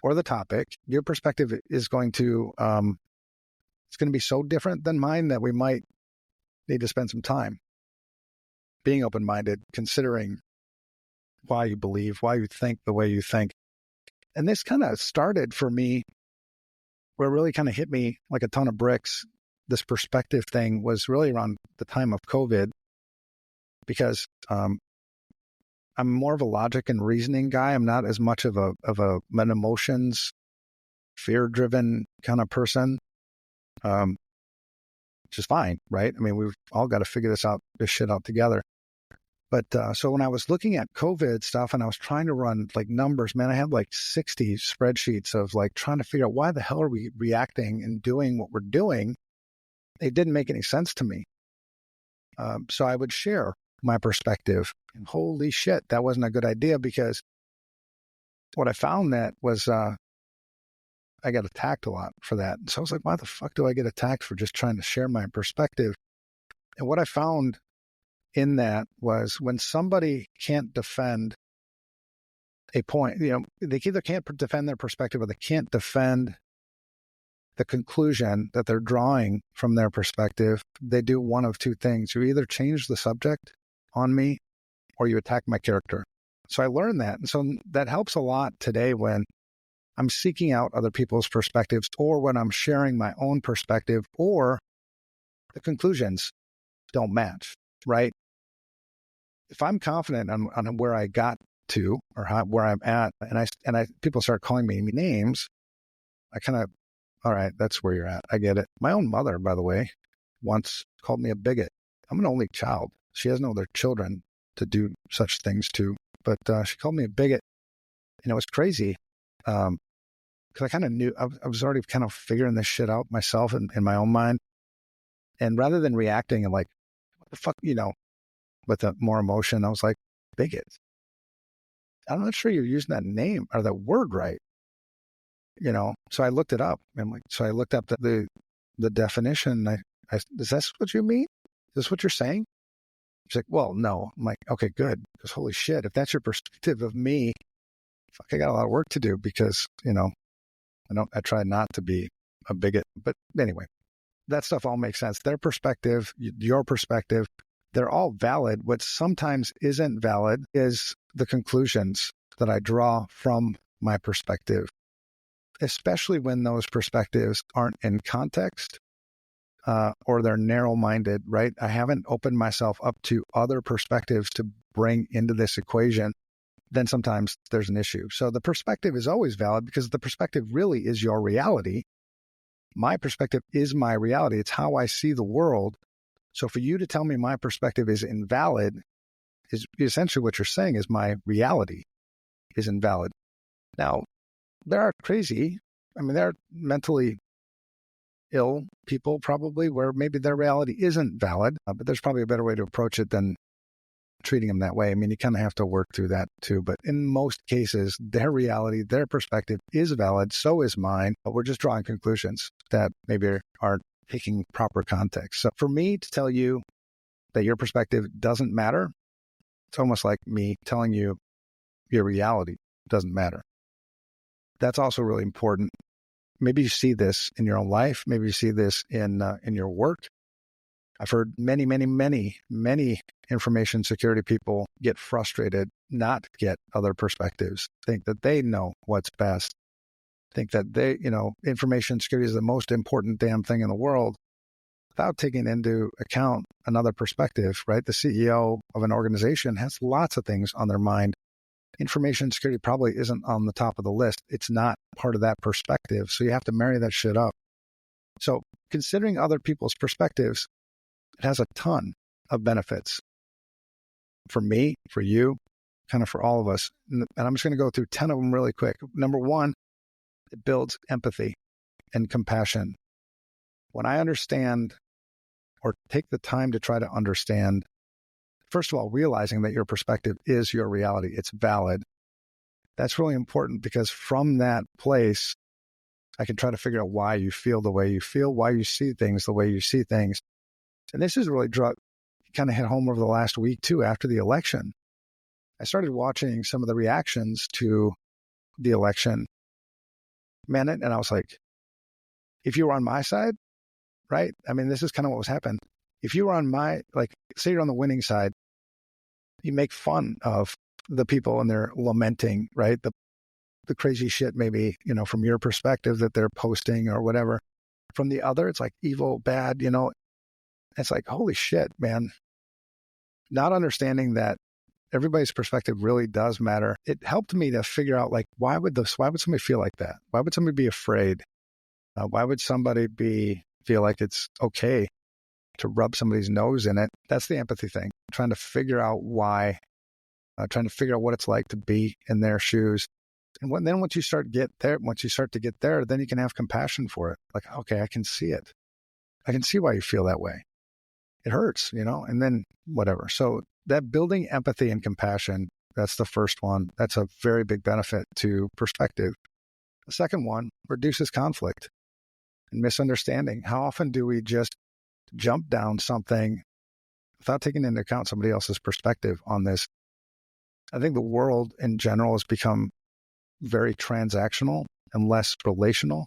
or the topic, your perspective is going to, it's going to be so different than mine that we might need to spend some time being open-minded, considering why you believe, why you think the way you think. And this kind of started for me, where it really kind of hit me like a ton of bricks. This perspective thing was really around the time of COVID, because I'm more of a logic and reasoning guy. I'm not as much of an emotions, fear-driven kind of person, which is fine, right? I mean, we've all got to figure this shit out together. But so when I was looking at COVID stuff and I was trying to run like numbers, man, I had like 60 spreadsheets of like trying to figure out why the hell are we reacting and doing what we're doing. It didn't make any sense to me. So I would share my perspective. And holy shit, that wasn't a good idea, because what I found that was I got attacked a lot for that. So I was like, why the fuck do I get attacked for just trying to share my perspective? And what I found in that was when somebody can't defend a point, they either can't defend their perspective or they can't defend the conclusion that they're drawing from their perspective, they do one of two things. You either change the subject on me or you attack my character. So I learned that. And so that helps a lot today when I'm seeking out other people's perspectives, or when I'm sharing my own perspective, or the conclusions don't match, right? If I'm confident on where I got to or where I'm at, and people start calling me names, I kind of, all right, that's where you're at. I get it. My own mother, by the way, once called me a bigot. I'm an only child. She has no other children to do such things to, but she called me a bigot, and it was crazy. Because I kind of knew, I was already kind of figuring this shit out myself in my own mind. And rather than reacting and like, what the fuck, with more emotion, I was like, bigot. I'm not sure you're using that name or that word right. So I looked it up, and so I looked up the definition. Is that what you mean? Is this what you're saying? She's like, well, no. I'm like, okay, good. Because holy shit, if that's your perspective of me, fuck, I got a lot of work to do, because, I try not to be a bigot. But anyway, that stuff all makes sense. Their perspective, your perspective, they're all valid. What sometimes isn't valid is the conclusions that I draw from my perspective, especially when those perspectives aren't in context or they're narrow-minded, right? I haven't opened myself up to other perspectives to bring into this equation. Then sometimes there's an issue. So the perspective is always valid, because the perspective really is your reality. My perspective is my reality. It's how I see the world. So for you to tell me my perspective is invalid is essentially what you're saying is my reality is invalid. Now, there are there are mentally ill people probably where maybe their reality isn't valid, but there's probably a better way to approach it than treating them that way. You kind of have to work through that too. But in most cases, their reality, their perspective is valid. So is mine. But we're just drawing conclusions that maybe aren't taking proper context. So for me to tell you that your perspective doesn't matter, it's almost like me telling you your reality doesn't matter. That's also really important. Maybe you see this in your own life. Maybe you see this in your work. I've heard many, many, many, many information security people get frustrated, not get other perspectives, think that they know what's best, think that information security is the most important damn thing in the world, without taking into account another perspective, right? The CEO of an organization has lots of things on their mind. Information security probably isn't on the top of the list. It's not part of that perspective. So you have to marry that shit up. So considering other people's perspectives, it has a ton of benefits for me, for you, kind of for all of us. And I'm just going to go through 10 of them really quick. Number one, it builds empathy and compassion. When I understand or take the time to try to understand, first of all, realizing that your perspective is your reality, it's valid. That's really important, because from that place, I can try to figure out why you feel the way you feel, why you see things the way you see things. And this is really kind of hit home over the last week too, after the election. I started watching some of the reactions to the election, man, and I was like, if you were on my side, right? This is kind of what was happening. If you were on say you're on the winning side, you make fun of the people and they're lamenting, right? The crazy shit maybe, from your perspective that they're posting or whatever. From the other, it's like evil, bad, It's like, holy shit, man. Not understanding that everybody's perspective really does matter. It helped me to figure out, why would somebody feel like that? Why would somebody be afraid? Why would somebody feel like it's okay to rub somebody's nose in it? That's the empathy thing. trying to figure out why, trying to figure out what it's like to be in their shoes. And then once you start to get there, then you can have compassion for it. Like, okay, I can see it. I can see why you feel that way. It hurts, and then whatever. So that building empathy and compassion, that's the first one. That's a very big benefit to perspective. The second one reduces conflict and misunderstanding. How often do we just jump down something without taking into account somebody else's perspective on this? I think the world in general has become very transactional and less relational.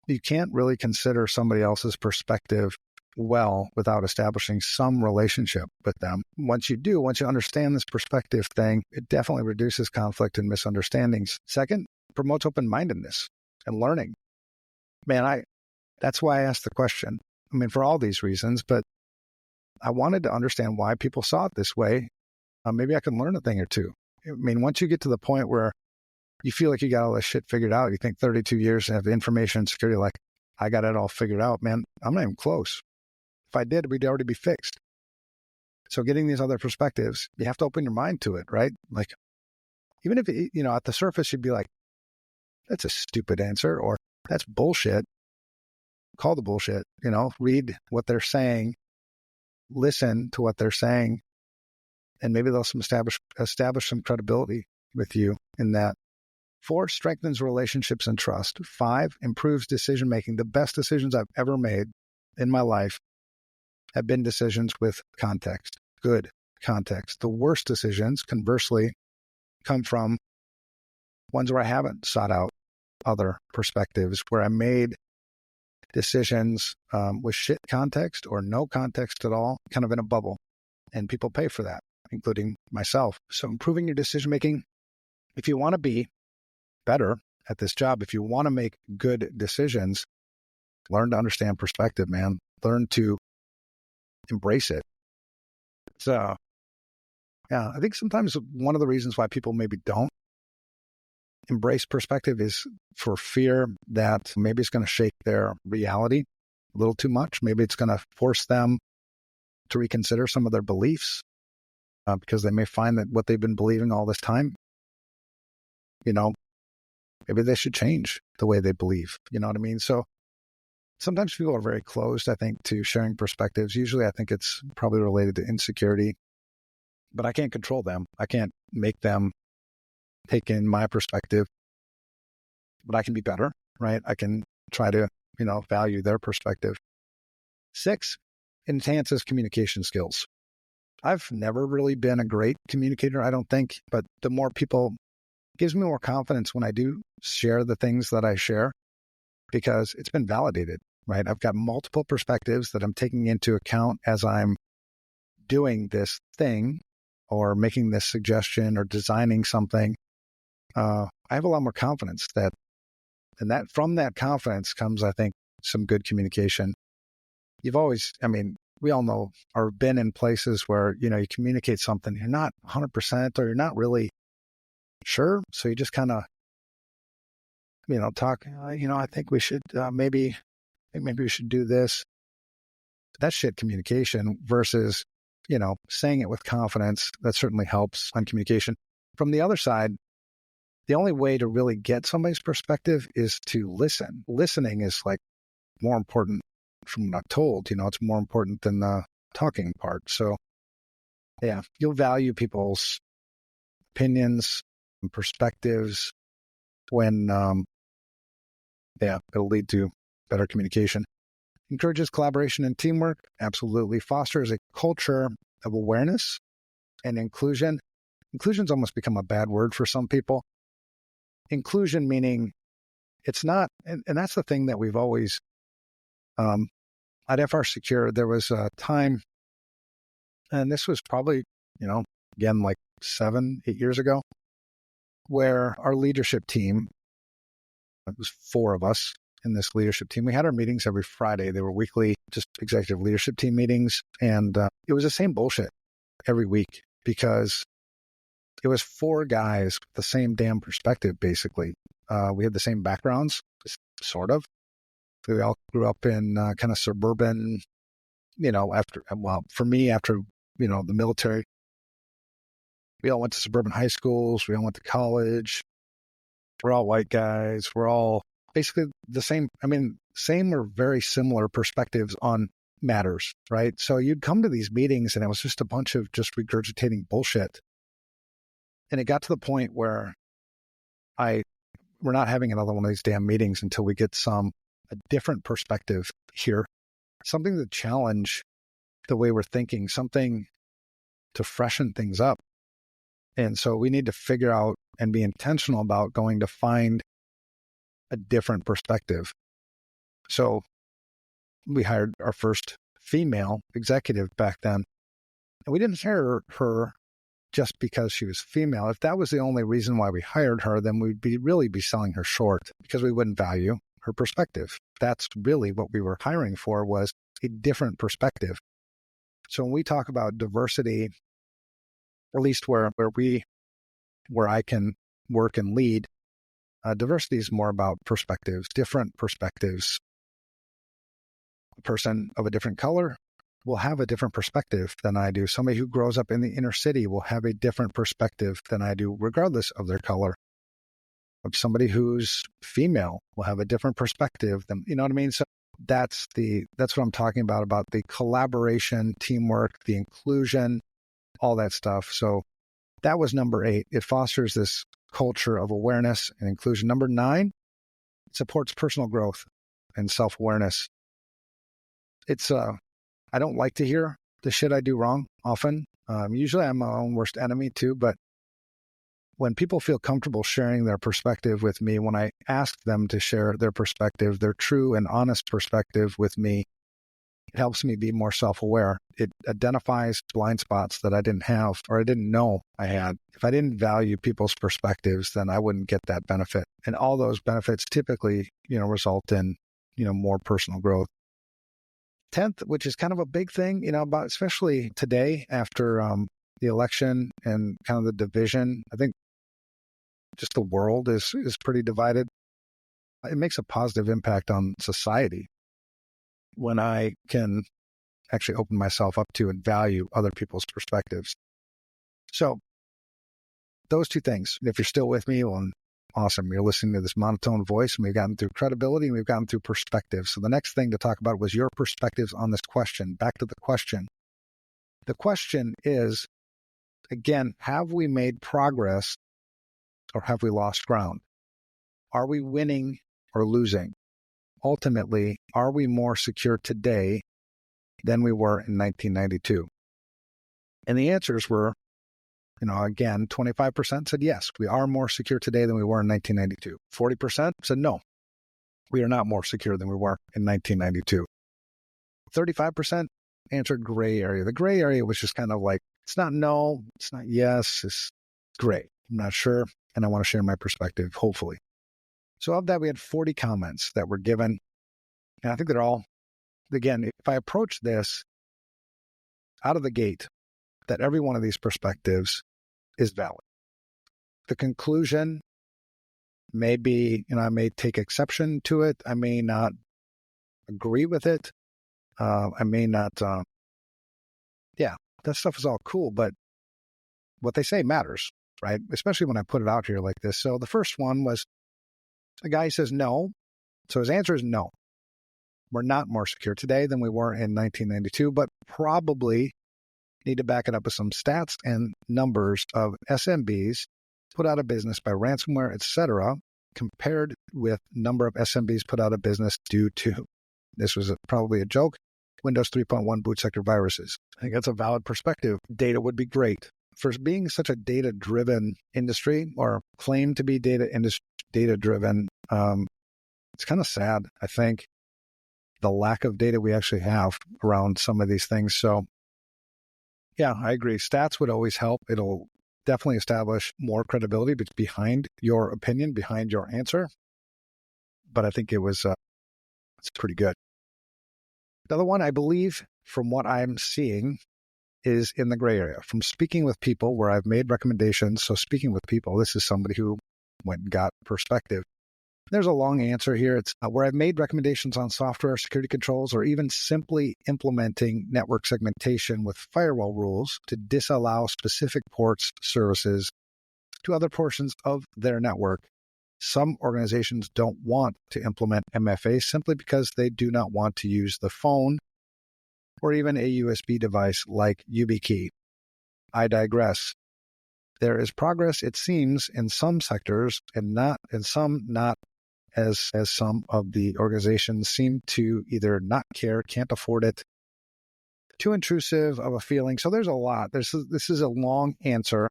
You can't really consider somebody else's perspective well without establishing some relationship with them. Once you understand this perspective thing, it definitely reduces conflict and misunderstandings. Second, promotes open-mindedness and learning. Man, that's why I asked the question. I mean, for all these reasons, but I wanted to understand why people saw it this way. Maybe I can learn a thing or two. I mean, once you get to the point where you feel like you got all this shit figured out, you think 32 years of information security, like, I got it all figured out, man, I'm not even close. If I did, we'd already be fixed. So getting these other perspectives, you have to open your mind to it, right? Like, even if, at the surface, you'd be like, that's a stupid answer, or that's bullshit. Call the bullshit, read what they're saying, listen to what they're saying, and maybe they'll establish some credibility with you in that. 4, strengthens relationships and trust. 5, improves decision-making. The best decisions I've ever made in my life have been decisions with context, good context. The worst decisions, conversely, come from ones where I haven't sought out other perspectives, where I made decisions with shit context or no context at all, kind of in a bubble. And people pay for that, including myself. So improving your decision-making, if you want to be better at this job, if you want to make good decisions, learn to understand perspective, man. Learn to embrace it. So, yeah, I think sometimes one of the reasons why people maybe don't embrace perspective is for fear that maybe it's going to shake their reality a little too much. Maybe it's going to force them to reconsider some of their beliefs because they may find that what they've been believing all this time, maybe they should change the way they believe. You know what I mean? So sometimes people are very closed, I think, to sharing perspectives. Usually I think it's probably related to insecurity, but I can't control them. I can't make them take in my perspective, but I can be better, right? I can try to, value their perspective. 6, enhances communication skills. I've never really been a great communicator, I don't think, but the more people, it gives me more confidence when I do share the things that I share, because it's been validated, right? I've got multiple perspectives that I'm taking into account as I'm doing this thing or making this suggestion or designing something. I have a lot more confidence and from that confidence comes, I think, some good communication. We all know or been in places where, you communicate something, you're not 100% or you're not really sure. So you just kind of, talk, I think we should maybe we should do this. That's shit communication versus, saying it with confidence. That certainly helps on communication. From the other side, the only way to really get somebody's perspective is to listen. Listening is like more important from what I'm told, it's more important than the talking part. So yeah, you'll value people's opinions and perspectives when, it'll lead to better communication. Encourages collaboration and teamwork. Absolutely. Fosters a culture of awareness and inclusion. Inclusion's almost become a bad word for some people. Inclusion meaning it's not, and that's the thing that we've always, at FR Secure, there was a time, and this was probably, again, like 7-8 years ago, where our leadership team, it was 4 of us in this leadership team. We had our meetings every Friday. They were weekly, just executive leadership team meetings. And it was the same bullshit every week because it was 4 guys with the same damn perspective, basically. We had the same backgrounds, sort of. We all grew up in kind of suburban, for me, after the military. We all went to suburban high schools. We all went to college. We're all white guys. We're all basically the same. Same or very similar perspectives on matters, right? So you'd come to these meetings and it was just a bunch of just regurgitating bullshit. And it got to the point where we're not having another one of these damn meetings until we get a different perspective here, something to challenge the way we're thinking, something to freshen things up. And so we need to figure out and be intentional about going to find a different perspective. So we hired our first female executive back then, and we didn't hire her just because she was female. If that was the only reason why we hired her, then we'd really be selling her short because we wouldn't value her perspective. That's really what we were hiring for, was a different perspective. So when we talk about diversity, at least where I can work and lead, diversity is more about perspectives, different perspectives. A person of a different color will have a different perspective than I do. Somebody who grows up in the inner city will have a different perspective than I do, regardless of their color. Somebody who's female will have a different perspective than, you know what I mean? So that's what I'm talking about the collaboration, teamwork, the inclusion, all that stuff. So that was number 8. It fosters this culture of awareness and inclusion. Number 9, it supports personal growth and self-awareness. I don't like to hear the shit I do wrong often. Usually I'm my own worst enemy too, but when people feel comfortable sharing their perspective with me, when I ask them to share their perspective, their true and honest perspective with me, it helps me be more self-aware. It identifies blind spots that I didn't have or I didn't know I had. If I didn't value people's perspectives, then I wouldn't get that benefit. And all those benefits typically, result in, more personal growth. 10th, which is kind of a big thing, about especially today after the election and kind of the division. I think just the world is pretty divided. It makes a positive impact on society when I can actually open myself up to and value other people's perspectives. So those 2 things, if you're still with me, well, awesome. You're listening to this monotone voice, and we've gotten through credibility and we've gotten through perspective. So the next thing to talk about was your perspectives on this question. Back to the question. The question is, again, have we made progress or have we lost ground? Are we winning or losing? Ultimately, are we more secure today than we were in 1992? And the answers were, again, 25% said yes, we are more secure today than we were in 1992. 40% said no, we are not more secure than we were in 1992. 35% answered gray area. The gray area was just kind of like, it's not no, it's not yes, it's gray. I'm not sure, and I want to share my perspective, hopefully. So of that, we had 40 comments that were given, and I think they're all, again, if I approach this out of the gate, that every one of these perspectives is valid. The conclusion may be, I may take exception to it. I may not agree with it. I may not, that stuff is all cool, but what they say matters, right? Especially when I put it out here like this. So the first one was a guy says no. So his answer is no. We're not more secure today than we were in 1992, but probably need to back it up with some stats and numbers of SMBs put out of business by ransomware, etc., compared with number of SMBs put out of business due to, this was probably a joke, Windows 3.1 boot sector viruses. I think that's a valid perspective. Data would be great. For being such a data-driven industry, or claim to be data-driven, it's kind of sad, I think, the lack of data we actually have around some of these things. So yeah, I agree. Stats would always help. It'll definitely establish more credibility behind your opinion, behind your answer. But I think it's pretty good. The other one, I believe, from what I'm seeing, is in the gray area. From speaking with people where I've made recommendations. So speaking with people, this is somebody who went and got perspective. There's a long answer here. It's where I've made recommendations on software security controls or even simply implementing network segmentation with firewall rules to disallow specific ports services to other portions of their network. Some organizations don't want to implement MFA simply because they do not want to use the phone or even a USB device like YubiKey. I digress. There is progress, it seems, in some sectors and not in some not as some of the organizations seem to either not care, can't afford it, too intrusive of a feeling. So there's a lot. This is a long answer.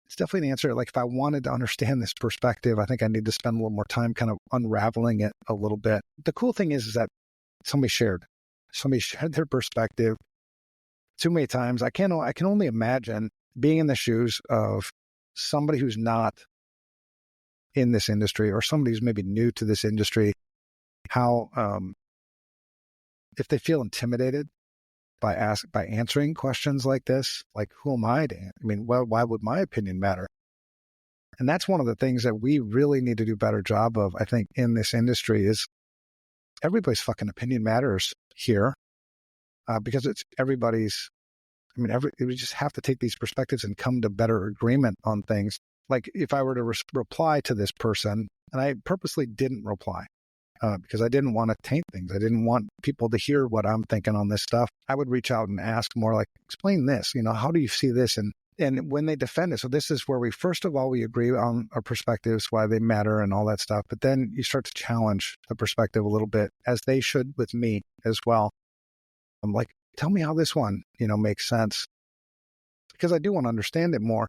It's definitely an answer. Like if I wanted to understand this perspective, I think I need to spend a little more time kind of unraveling it a little bit. The cool thing is that somebody shared their perspective too many times. I can only imagine being in the shoes of somebody who's not in this industry or somebody who's maybe new to this industry, how if they feel intimidated by answering questions like this, like who am I to? I mean, well, why would my opinion matter? And that's one of the things that we really need to do a better job of, I think, in this industry is everybody's fucking opinion matters here because it's everybody's. I mean, we just have to take these perspectives and come to better agreement on things. Like if I were to reply to this person, and I purposely didn't reply because I didn't want to taint things. I didn't want people to hear what I'm thinking on this stuff. I would reach out and ask more like, explain this, how do you see this? And when they defend it, so this is where first of all, we agree on our perspectives, why they matter and all that stuff. But then you start to challenge the perspective a little bit, as they should with me as well. I'm like, tell me how this one, makes sense. Because I do want to understand it more.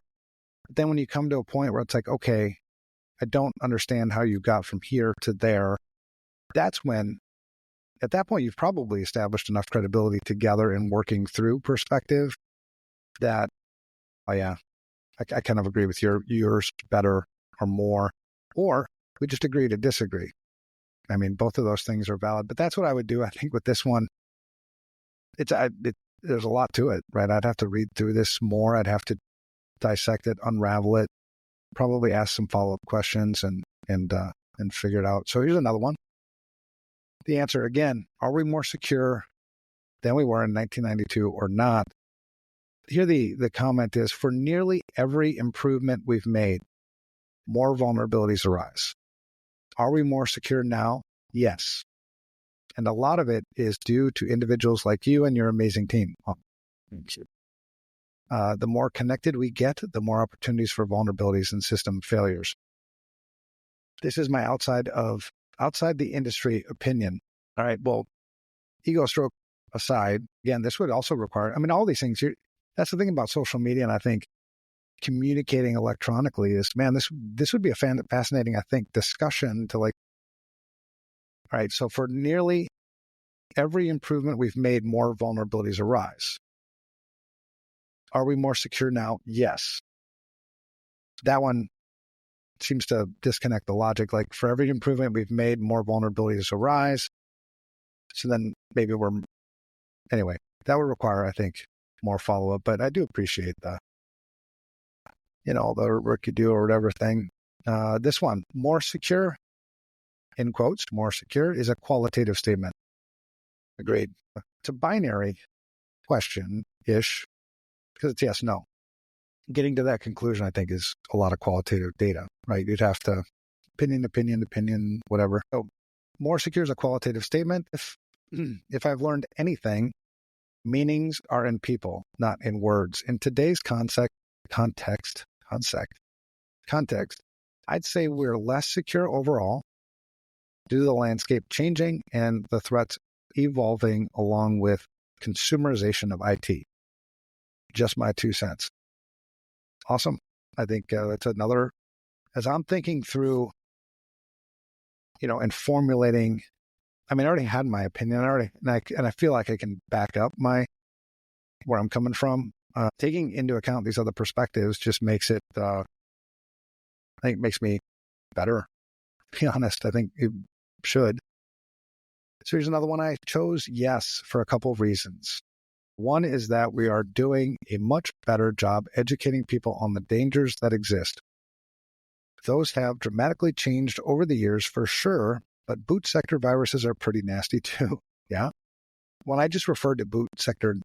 But then when you come to a point where it's like, okay, I don't understand how you got from here to there, that's when, at that point, you've probably established enough credibility together in working through perspective that, oh yeah, I kind of agree with yours better or more, or we just agree to disagree. I mean, both of those things are valid, but that's what I would do. I think with this one, there's a lot to it, right? I'd have to read through this more. I'd have to dissect it, unravel it, probably ask some follow-up questions and figure it out. So here's another one. The answer again, are we more secure than we were in 1992 or not? Here the comment is, for nearly every improvement we've made, more vulnerabilities arise. Are we more secure now? Yes. And a lot of it is due to individuals like you and your amazing team. Oh, thank you. The more connected we get, the more opportunities for vulnerabilities and system failures. This is my outside the industry opinion. All right. Well, ego stroke aside, again, this would also require, all these things here. That's the thing about social media. And I think communicating electronically is, man, this would be a fascinating, I think, discussion to like, all right. So for nearly every improvement we've made, more vulnerabilities arise. Are we more secure now? Yes. That one seems to disconnect the logic. Like for every improvement we've made, more vulnerabilities arise. So then maybe anyway, that would require, I think, more follow-up, but I do appreciate the work you do or whatever thing. This one, more secure, in quotes, more secure is a qualitative statement. Agreed. It's a binary question-ish because it's yes, no. Getting to that conclusion, I think, is a lot of qualitative data, right? You'd have to opinion, whatever. So more secure is a qualitative statement. If I've learned anything, meanings are in people, not in words. In today's context, I'd say we're less secure overall due to the landscape changing and the threats evolving along with consumerization of IT. Just my 2 cents. Awesome. I think that's another, as I'm thinking through, and formulating, I already had my opinion and I feel like I can back up where I'm coming from. Taking into account these other perspectives just makes it, I think it makes me better. To be honest, I think it should. So here's another one I chose yes for a couple of reasons. One is that we are doing a much better job educating people on the dangers that exist. Those have dramatically changed over the years for sure, but boot sector viruses are pretty nasty too. Yeah. When I just referred to boot sector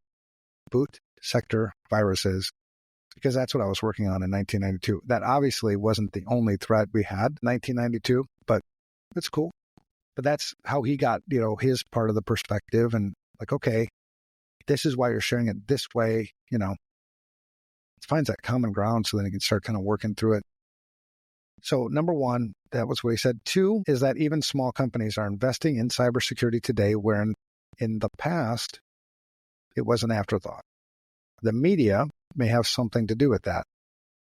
viruses, because that's what I was working on in 1992. That obviously wasn't the only threat we had in 1992, but it's cool. But that's how he got, his part of the perspective and like, okay, this is why you're sharing it this way, it finds that common ground so then he can start kind of working through it. So number one, that was what he said. Two is that even small companies are investing in cybersecurity today, where in the past, it was an afterthought. The media may have something to do with that.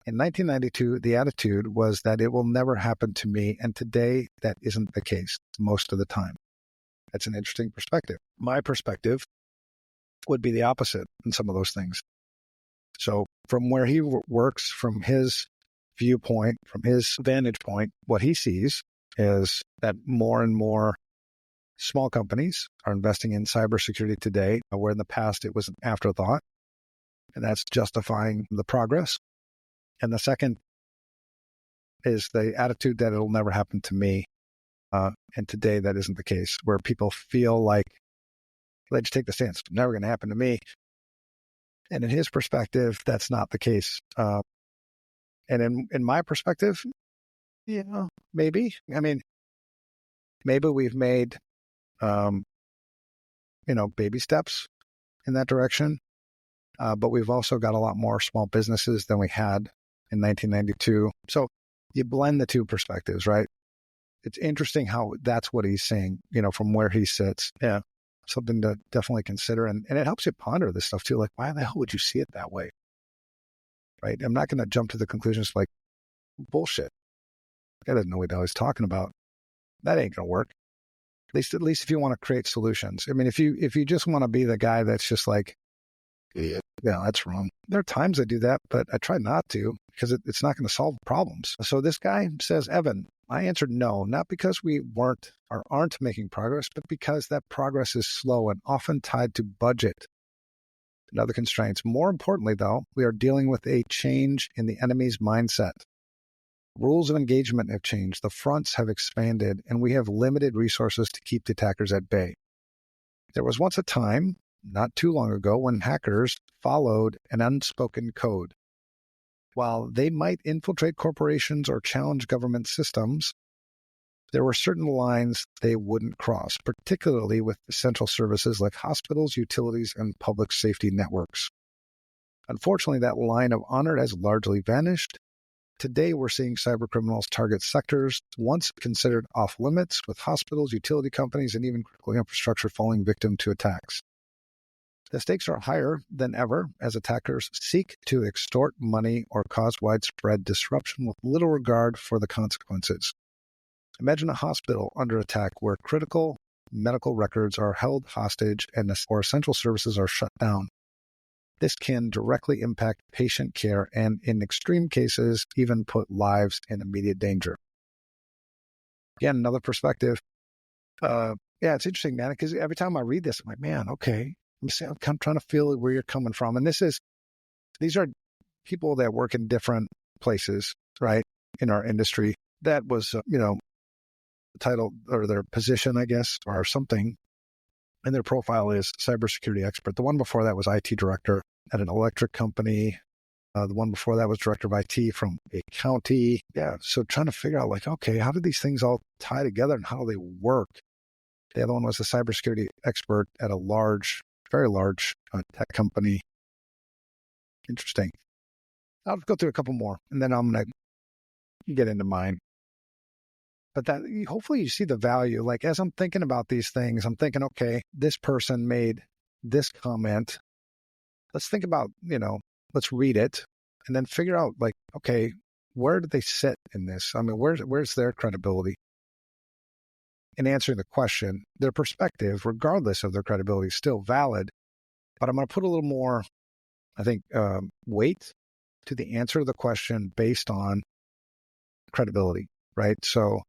In 1992, the attitude was that it will never happen to me, and today that isn't the case most of the time. That's an interesting perspective. My perspective would be the opposite in some of those things. So from where he works, from his viewpoint, from his vantage point, what he sees is that more and more small companies are investing in cybersecurity today, where in the past it was an afterthought, and that's justifying the progress. And the second is the attitude that it'll never happen to me. And today that isn't the case, where people feel like they just take the stance, it's never going to happen to me. And in his perspective, that's not the case. And in my perspective, maybe. I mean, maybe we've made, baby steps in that direction. But we've also got a lot more small businesses than we had in 1992. So you blend the two perspectives, right? It's interesting how that's what he's saying, from where he sits. Yeah. Something to definitely consider. And it helps you ponder this stuff too. Like, why the hell would you see it that way? Right? I'm not going to jump to the conclusions like, bullshit. I didn't know what I was talking about. That ain't going to work. At least if you want to create solutions. I mean, if you just want to be the guy that's just like, yeah, that's wrong. There are times I do that, but I try not to because it's not going to solve problems. So this guy says, Evan, I answered no, not because we weren't or aren't making progress, but because that progress is slow and often tied to budget and other constraints. More importantly, though, we are dealing with a change in the enemy's mindset. Rules of engagement have changed, the fronts have expanded, and we have limited resources to keep the attackers at bay. There was once a time, not too long ago, when hackers followed an unspoken code. While they might infiltrate corporations or challenge government systems, there were certain lines they wouldn't cross, particularly with essential services like hospitals, utilities, and public safety networks. Unfortunately, that line of honor has largely vanished. Today, we're seeing cybercriminals target sectors once considered off-limits, with hospitals, utility companies, and even critical infrastructure falling victim to attacks. The stakes are higher than ever as attackers seek to extort money or cause widespread disruption with little regard for the consequences. Imagine a hospital under attack where critical medical records are held hostage or essential services are shut down. This can directly impact patient care and, in extreme cases, even put lives in immediate danger. Again, another perspective. It's interesting, man, because every time I read this, I'm like, man, okay. I'm trying to feel where you're coming from. And these are people that work in different places, right, in our industry. That was, the title or their position, I guess, or something. And their profile is cybersecurity expert. The one before that was IT director at an electric company. The one before that was director of IT from a county. Yeah. So trying to figure out like, okay, how do these things all tie together and how do they work? The other one was a cybersecurity expert at a very large tech company. Interesting. I'll go through a couple more and then I'm going to get into mine. But that hopefully you see the value. Like as I'm thinking about these things, I'm thinking, okay, this person made this comment. Let's think about, let's read it and then figure out like, okay, where do they sit in this? I mean, where's their credibility? In answering the question, their perspective, regardless of their credibility, is still valid. But I'm going to put a little more, I think, weight to the answer to the question based on credibility, right? So,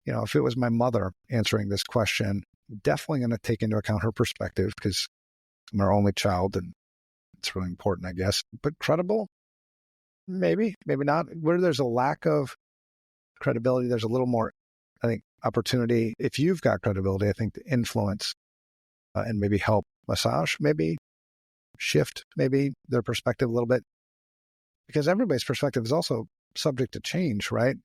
if it was my mother answering this question, I'm definitely going to take into account her perspective because I'm her only child and it's really important, I guess. But credible? Maybe not. Where there's a lack of credibility, there's a little more, I think, opportunity. If you've got credibility, I think to influence and maybe help massage, maybe shift maybe their perspective a little bit. Because everybody's perspective is also subject to change, right?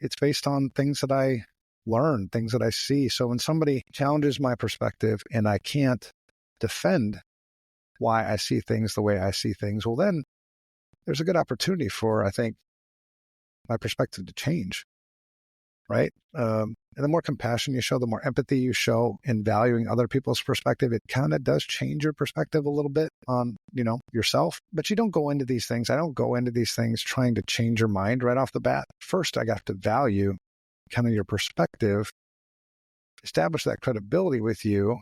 It's based on things that I learn, things that I see. So when somebody challenges my perspective and I can't defend why I see things the way I see things, well, then there's a good opportunity for, I think, my perspective to change, right? And the more compassion you show, the more empathy you show in valuing other people's perspective, it kind of does change your perspective a little bit on, yourself. But you don't go into these things. I don't go into these things trying to change your mind right off the bat. First, I got to value kind of your perspective, establish that credibility with you,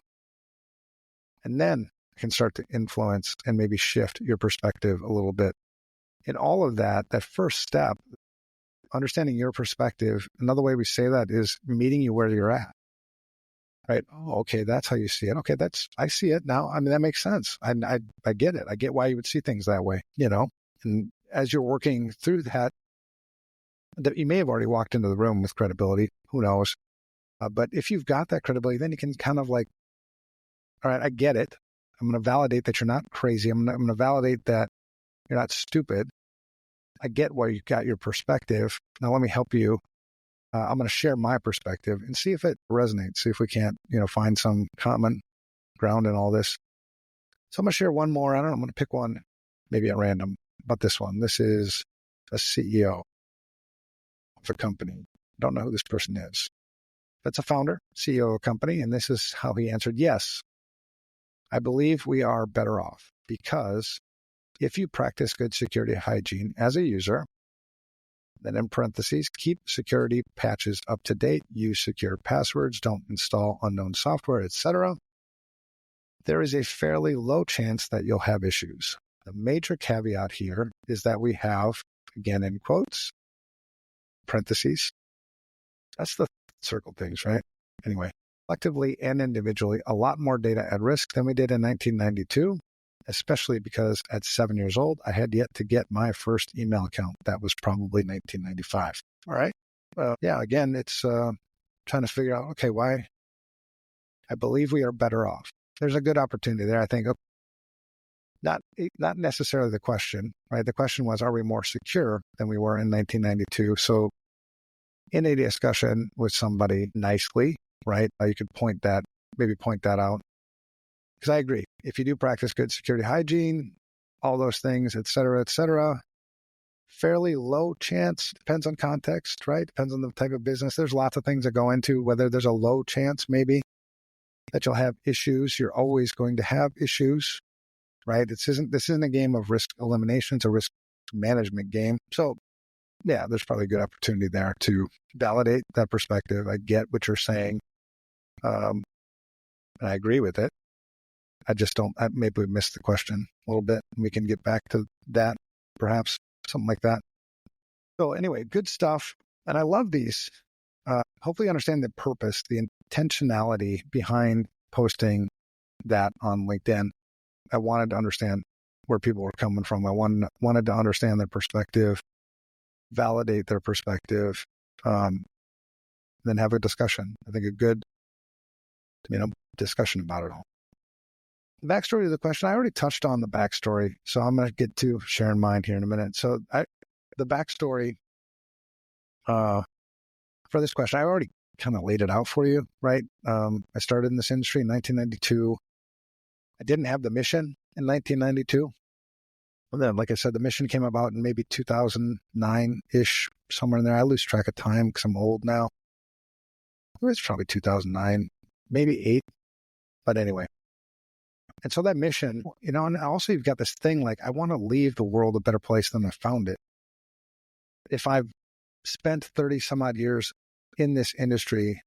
and then I can start to influence and maybe shift your perspective a little bit. In all of that, that first step, understanding your perspective, another way we say that is meeting you where you're at, right? Oh, okay, that's how you see it. Okay, I see it now. I mean, that makes sense. I get it. I get why you would see things that way, and as you're working through that you may have already walked into the room with credibility, who knows? But if you've got that credibility, then you can kind of like, all right, I get it. I'm going to validate that you're not crazy. I'm going to validate that you're not stupid. I get where you got your perspective. Now let me help you. I'm going to share my perspective and see if it resonates. See if we can't, find some common ground in all this. So I'm going to share one more. I don't know. I'm going to pick one, maybe at random, about this one. This is a CEO of a company. Don't know who this person is. That's a founder, CEO of a company. And this is how he answered. Yes, I believe we are better off because if you practice good security hygiene as a user, then in parentheses, keep security patches up to date, use secure passwords, don't install unknown software, etc., there is a fairly low chance that you'll have issues. The major caveat here is that we have, again in quotes, parentheses, that's the circle things, right? Anyway, collectively and individually, a lot more data at risk than we did in 1992, especially because at 7 years old, I had yet to get my first email account. That was probably 1995. All right. Yeah, again, it's trying to figure out, okay, why I believe we are better off. There's a good opportunity there. I think not necessarily the question, right? The question was, are we more secure than we were in 1992? So in a discussion with somebody nicely, right, you could point that out. Because I agree, if you do practice good security hygiene, all those things, et cetera, fairly low chance, depends on context, right? Depends on the type of business. There's lots of things that go into whether there's a low chance maybe that you'll have issues. You're always going to have issues, right? This isn't a game of risk elimination. It's a risk management game. So yeah, there's probably a good opportunity there to validate that perspective. I get what you're saying. And I agree with it. Maybe we missed the question a little bit. We can get back to that, perhaps, something like that. So anyway, good stuff. And I love these. Hopefully you understand the purpose, the intentionality behind posting that on LinkedIn. I wanted to understand where people were coming from. I wanted to understand their perspective, validate their perspective, then have a discussion. I think a good, discussion about it all. The backstory of the question, I already touched on the backstory, so I'm going to get to sharing mine here in a minute. So the backstory for this question, I already kind of laid it out for you, right? I started in this industry in 1992. I didn't have the mission in 1992. And then, like I said, the mission came about in maybe 2009-ish, somewhere in there. I lose track of time because I'm old now. It was probably 2009, maybe 8. But anyway. And so that mission, and also you've got this thing like, I want to leave the world a better place than I found it. If I've spent 30 some odd years in this industry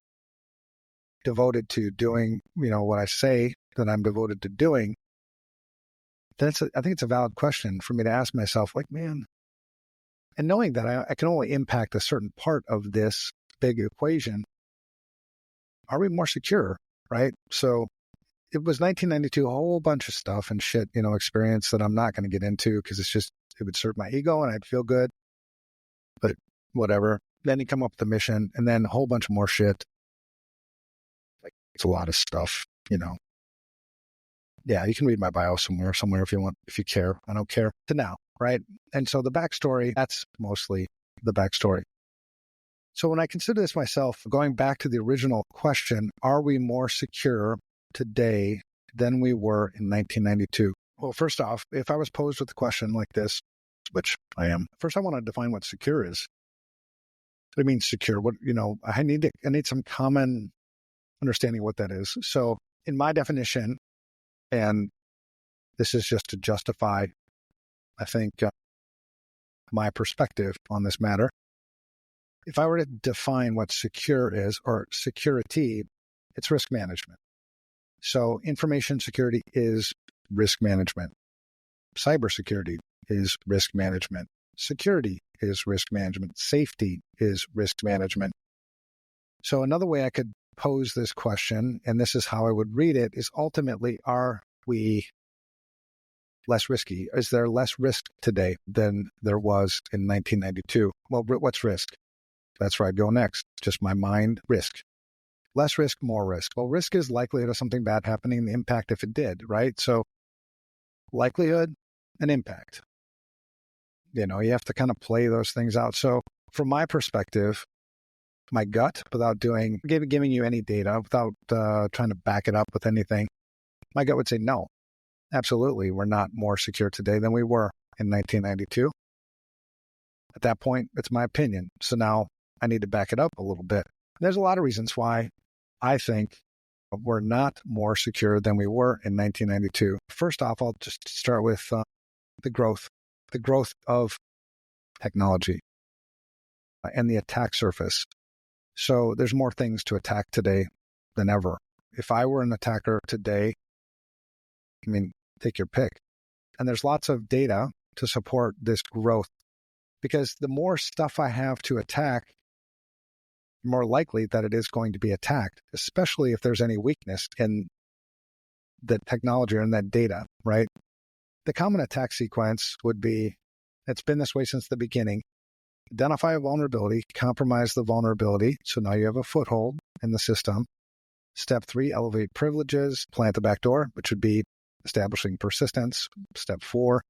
devoted to doing, what I say that I'm devoted to doing, then I think it's a valid question for me to ask myself, like, man, and knowing that I can only impact a certain part of this big equation, are we more secure, right? So it was 1992, a whole bunch of stuff and shit, experience that I'm not going to get into because it would serve my ego and I'd feel good. But whatever. Then you come up with the mission, and then a whole bunch more shit. Like, it's a lot of stuff, Yeah, you can read my bio somewhere if you want, if you care. I don't care to now, right? And so the backstory, that's mostly the backstory. So when I consider this myself, going back to the original question, are we more secure today than we were in 1992? Well, first off, if I was posed with a question like this, which I am, first I want to define what secure is. What do you mean secure? I need some common understanding of what that is. So in my definition, and this is just to justify, I think, my perspective on this matter. If I were to define what secure is, or security, it's risk management. So information security is risk management. Cybersecurity is risk management. Security is risk management. Safety is risk management. So another way I could pose this question, and this is how I would read it, is ultimately, are we less risky? Is there less risk today than there was in 1992? Well, what's risk? That's where I'd go next. Just my mind, risk. Less risk, more risk. Well, risk is likelihood of something bad happening, the impact if it did, right? So likelihood and impact. You have to kind of play those things out. So from my perspective, my gut, without giving you any data, without trying to back it up with anything, my gut would say no. Absolutely, we're not more secure today than we were in 1992. At that point, it's my opinion. So now I need to back it up a little bit. There's a lot of reasons why I think we're not more secure than we were in 1992. First off, I'll just start with the growth of technology and the attack surface. So there's more things to attack today than ever. If I were an attacker today, take your pick. And there's lots of data to support this growth, because the more stuff I have to attack, the more likely that it is going to be attacked, especially if there's any weakness in the technology or in that data, right? The common attack sequence would be, it's been this way since the beginning: identify a vulnerability, compromise the vulnerability, so now you have a foothold in the system. Step 3, elevate privileges, plant the back door, which would be establishing persistence. Step 4.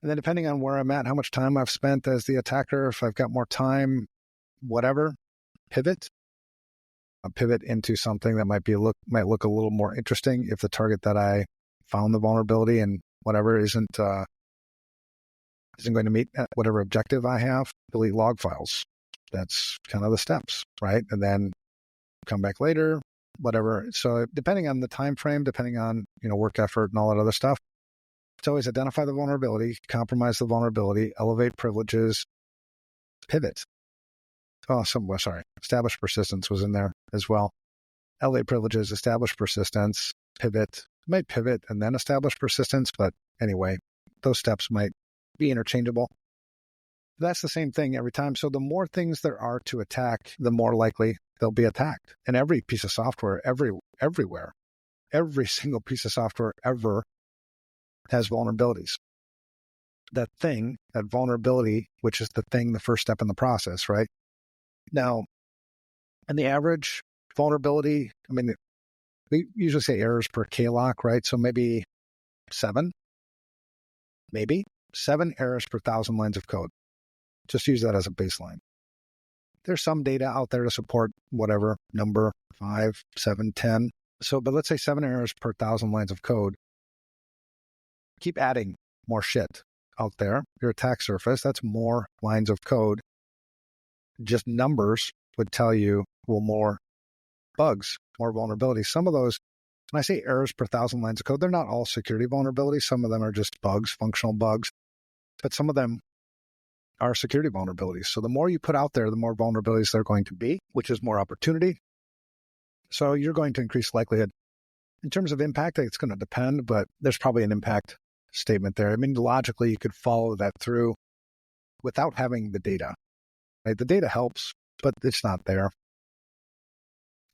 And then depending on where I'm at, how much time I've spent as the attacker, if I've got more time, whatever, pivot. I'll pivot into something that might look a little more interesting if the target that I found the vulnerability and whatever isn't going to meet whatever objective I have. Delete log files. That's kind of the steps, right? And then come back later, whatever. So depending on the time frame, depending on work effort and all that other stuff, it's always identify the vulnerability, compromise the vulnerability, elevate privileges, pivot. Establish persistence was in there as well. Elevate privileges, establish persistence, pivot. You might pivot and then establish persistence, but anyway, those steps might be interchangeable. That's the same thing every time. So the more things there are to attack, the more likely they'll be attacked. And every piece of software, everywhere, every single piece of software ever has vulnerabilities. That vulnerability, which is the first step in the process, right? Now, and the average vulnerability, we usually say errors per KLOC, right? So maybe 7 errors per 1,000 lines of code. Just use that as a baseline. There's some data out there to support whatever number, 5, 7, 10. But let's say 7 errors per 1,000 lines of code. Keep adding more shit out there. Your attack surface, that's more lines of code. Just numbers would tell you, more bugs, more vulnerabilities. Some of those, when I say errors per 1,000 lines of code, they're not all security vulnerabilities. Some of them are just bugs, functional bugs, but some of them are security vulnerabilities. So the more you put out there, the more vulnerabilities there are going to be, which is more opportunity. So you're going to increase likelihood. In terms of impact, it's going to depend, but there's probably an impact statement there. Logically, you could follow that through without having the data. Right? The data helps, but it's not there.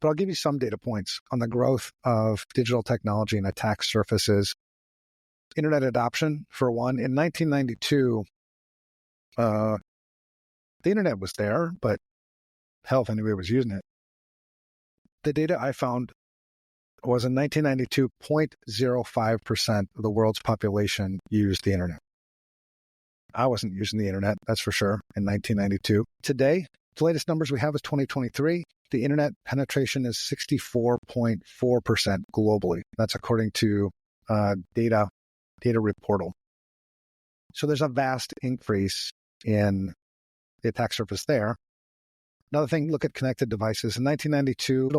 But I'll give you some data points on the growth of digital technology and attack surfaces. Internet adoption, for one, in 1992, The internet was there, but hell if anybody was using it. The data I found was in 1992, 0.05% of the world's population used the internet. I wasn't using the internet, that's for sure, in 1992. Today, the latest numbers we have is 2023. The internet penetration is 64.4% globally. That's according to data reportal. So there's a vast increase in the attack surface there. Another thing, look at connected devices. In 1992,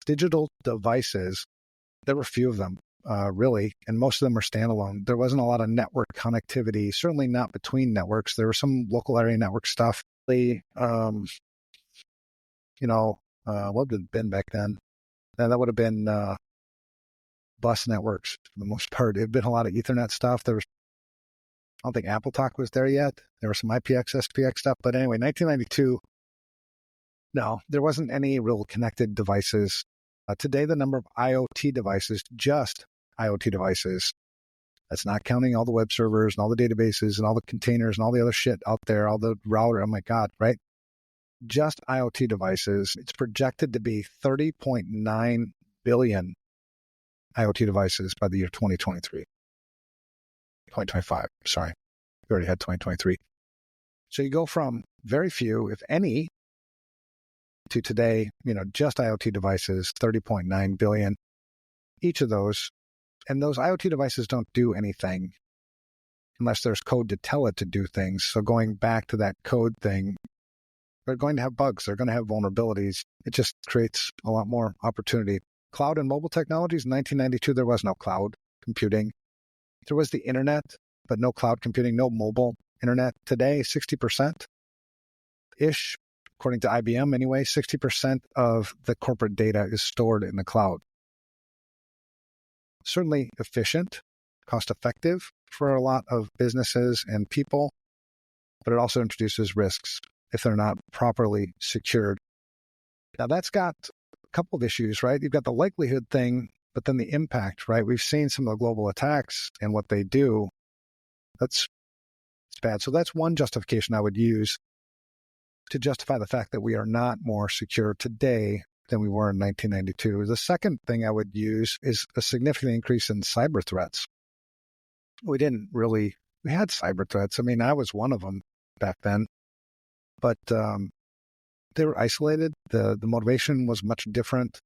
digital devices, there were few of them, really, and most of them are standalone. There wasn't a lot of network connectivity, certainly not between networks. There was some local area network stuff. What would it have been back then? And that would have been bus networks for the most part. It had been a lot of Ethernet stuff. I don't think Apple Talk was there yet. There was some IPX, SPX stuff. But anyway, 1992, no, there wasn't any real connected devices. Today, the number of IoT devices, just IoT devices, that's not counting all the web servers and all the databases and all the containers and all the other shit out there, all the router, oh my God, right? Just IoT devices, it's projected to be 30.9 billion IoT devices by the year 2025, sorry. We already had 2023. So you go from very few, if any, to today, just IoT devices, 30.9 billion. Each of those, and those IoT devices don't do anything unless there's code to tell it to do things. So going back to that code thing, they're going to have bugs. They're going to have vulnerabilities. It just creates a lot more opportunity. Cloud and mobile technologies, in 1992, there was no cloud computing. There was the internet, but no cloud computing, no mobile internet. Today, 60%-ish, according to IBM anyway, 60% of the corporate data is stored in the cloud. Certainly efficient, cost-effective for a lot of businesses and people, but it also introduces risks if they're not properly secured. Now, that's got a couple of issues, right? You've got the likelihood thing, but then the impact, right? We've seen some of the global attacks and what they do. It's bad. So that's one justification I would use to justify the fact that we are not more secure today than we were in 1992. The second thing I would use is a significant increase in cyber threats. We had cyber threats. I mean, I was one of them back then, but they were isolated. The motivation was much different,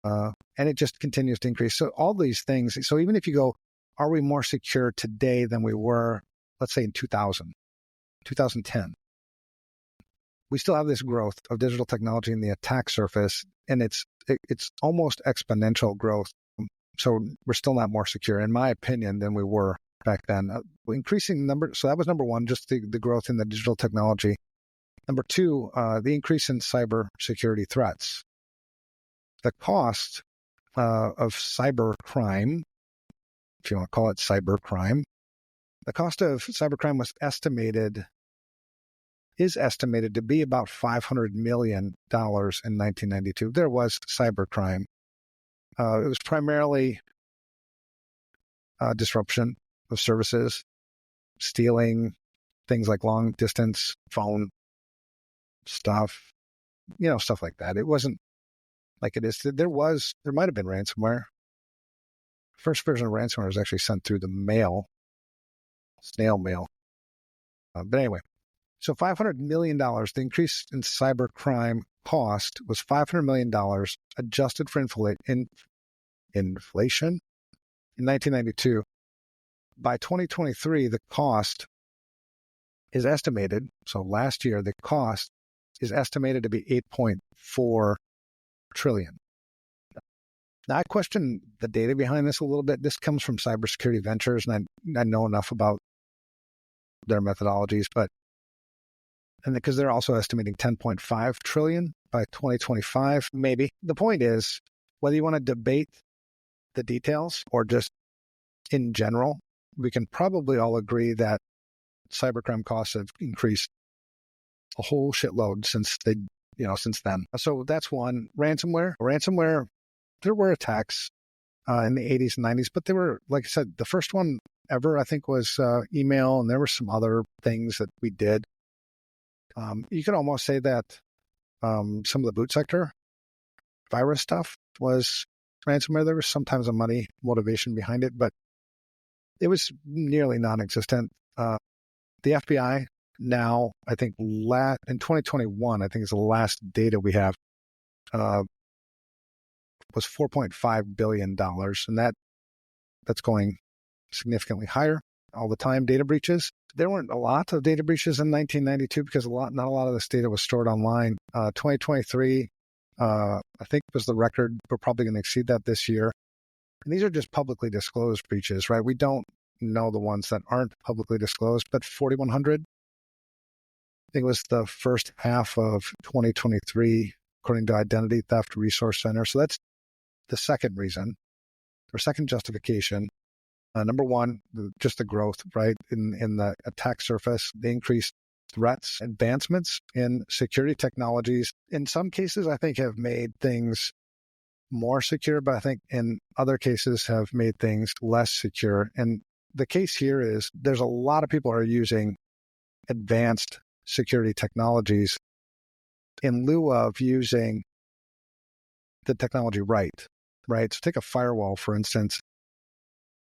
and it just continues to increase. So all these things, so even if you go, are we more secure today than we were, let's say in 2010? We still have this growth of digital technology in the attack surface, and it's almost exponential growth. So we're still not more secure, in my opinion, than we were back then. Increasing number, so that was number one, just the growth in the digital technology. Number two, the increase in cyber security threats. The cost of cyber crime, if you want to call it cyber crime, the cost of cyber crime is estimated to be about $500 million in 1992. There was cybercrime. It was primarily disruption of services, stealing things like long distance phone stuff, stuff like that. It wasn't like it is. There might have been ransomware. First version of ransomware was actually sent through the mail, snail mail. But anyway, so $500 million, the increase in cybercrime cost was $500 million adjusted for inflation in 1992. By 2023, the cost is estimated, so last year, the cost is estimated to be $8.4 trillion. Now, I question the data behind this a little bit. This comes from Cybersecurity Ventures, and I know enough about their methodologies, and because they're also estimating 10.5 trillion by 2025, maybe. The point is, whether you want to debate the details or just in general, we can probably all agree that cybercrime costs have increased a whole shitload since then. So that's one. Ransomware, there were attacks in the 80s and 90s, but they were, like I said, the first one ever, I think, was email, and there were some other things that we did. You could almost say that some of the boot sector virus stuff was ransomware. There was sometimes a money motivation behind it, but it was nearly non-existent. The FBI now, I think, in 2021, I think is the last data we have, was $4.5 billion. And that's going significantly higher all the time. Data breaches. There weren't a lot of data breaches in 1992 because not a lot of this data was stored online. 2023, I think was the record. We're probably going to exceed that this year. And these are just publicly disclosed breaches, right? We don't know the ones that aren't publicly disclosed, but 4,100, I think it was the first half of 2023, according to Identity Theft Resource Center. So that's the second reason, or second justification. Number one, just the growth, right, in the attack surface, the increased threats, advancements in security technologies. In some cases, I think have made things more secure, but I think in other cases have made things less secure. And the case here is there's a lot of people are using advanced security technologies in lieu of using the technology right? So take a firewall, for instance.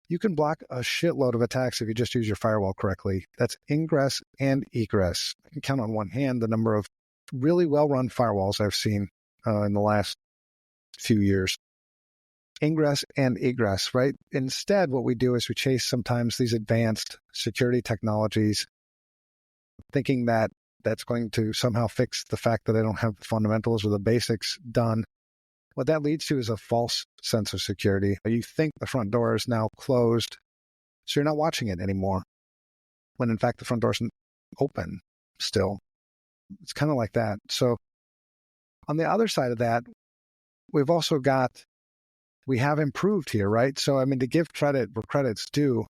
You can block a shitload of attacks if you just use your firewall correctly. That's ingress and egress. I can count on one hand the number of really well-run firewalls I've seen in the last few years. Ingress and egress, right? Instead, what we do is we chase sometimes these advanced security technologies, thinking that that's going to somehow fix the fact that I don't have the fundamentals or the basics done. What that leads to is a false sense of security. You think the front door is now closed, so you're not watching it anymore, when in fact the front door isn't open still. It's kind of like that. So on the other side of that, we have improved here, right? So, I mean, to give credit where credit's due,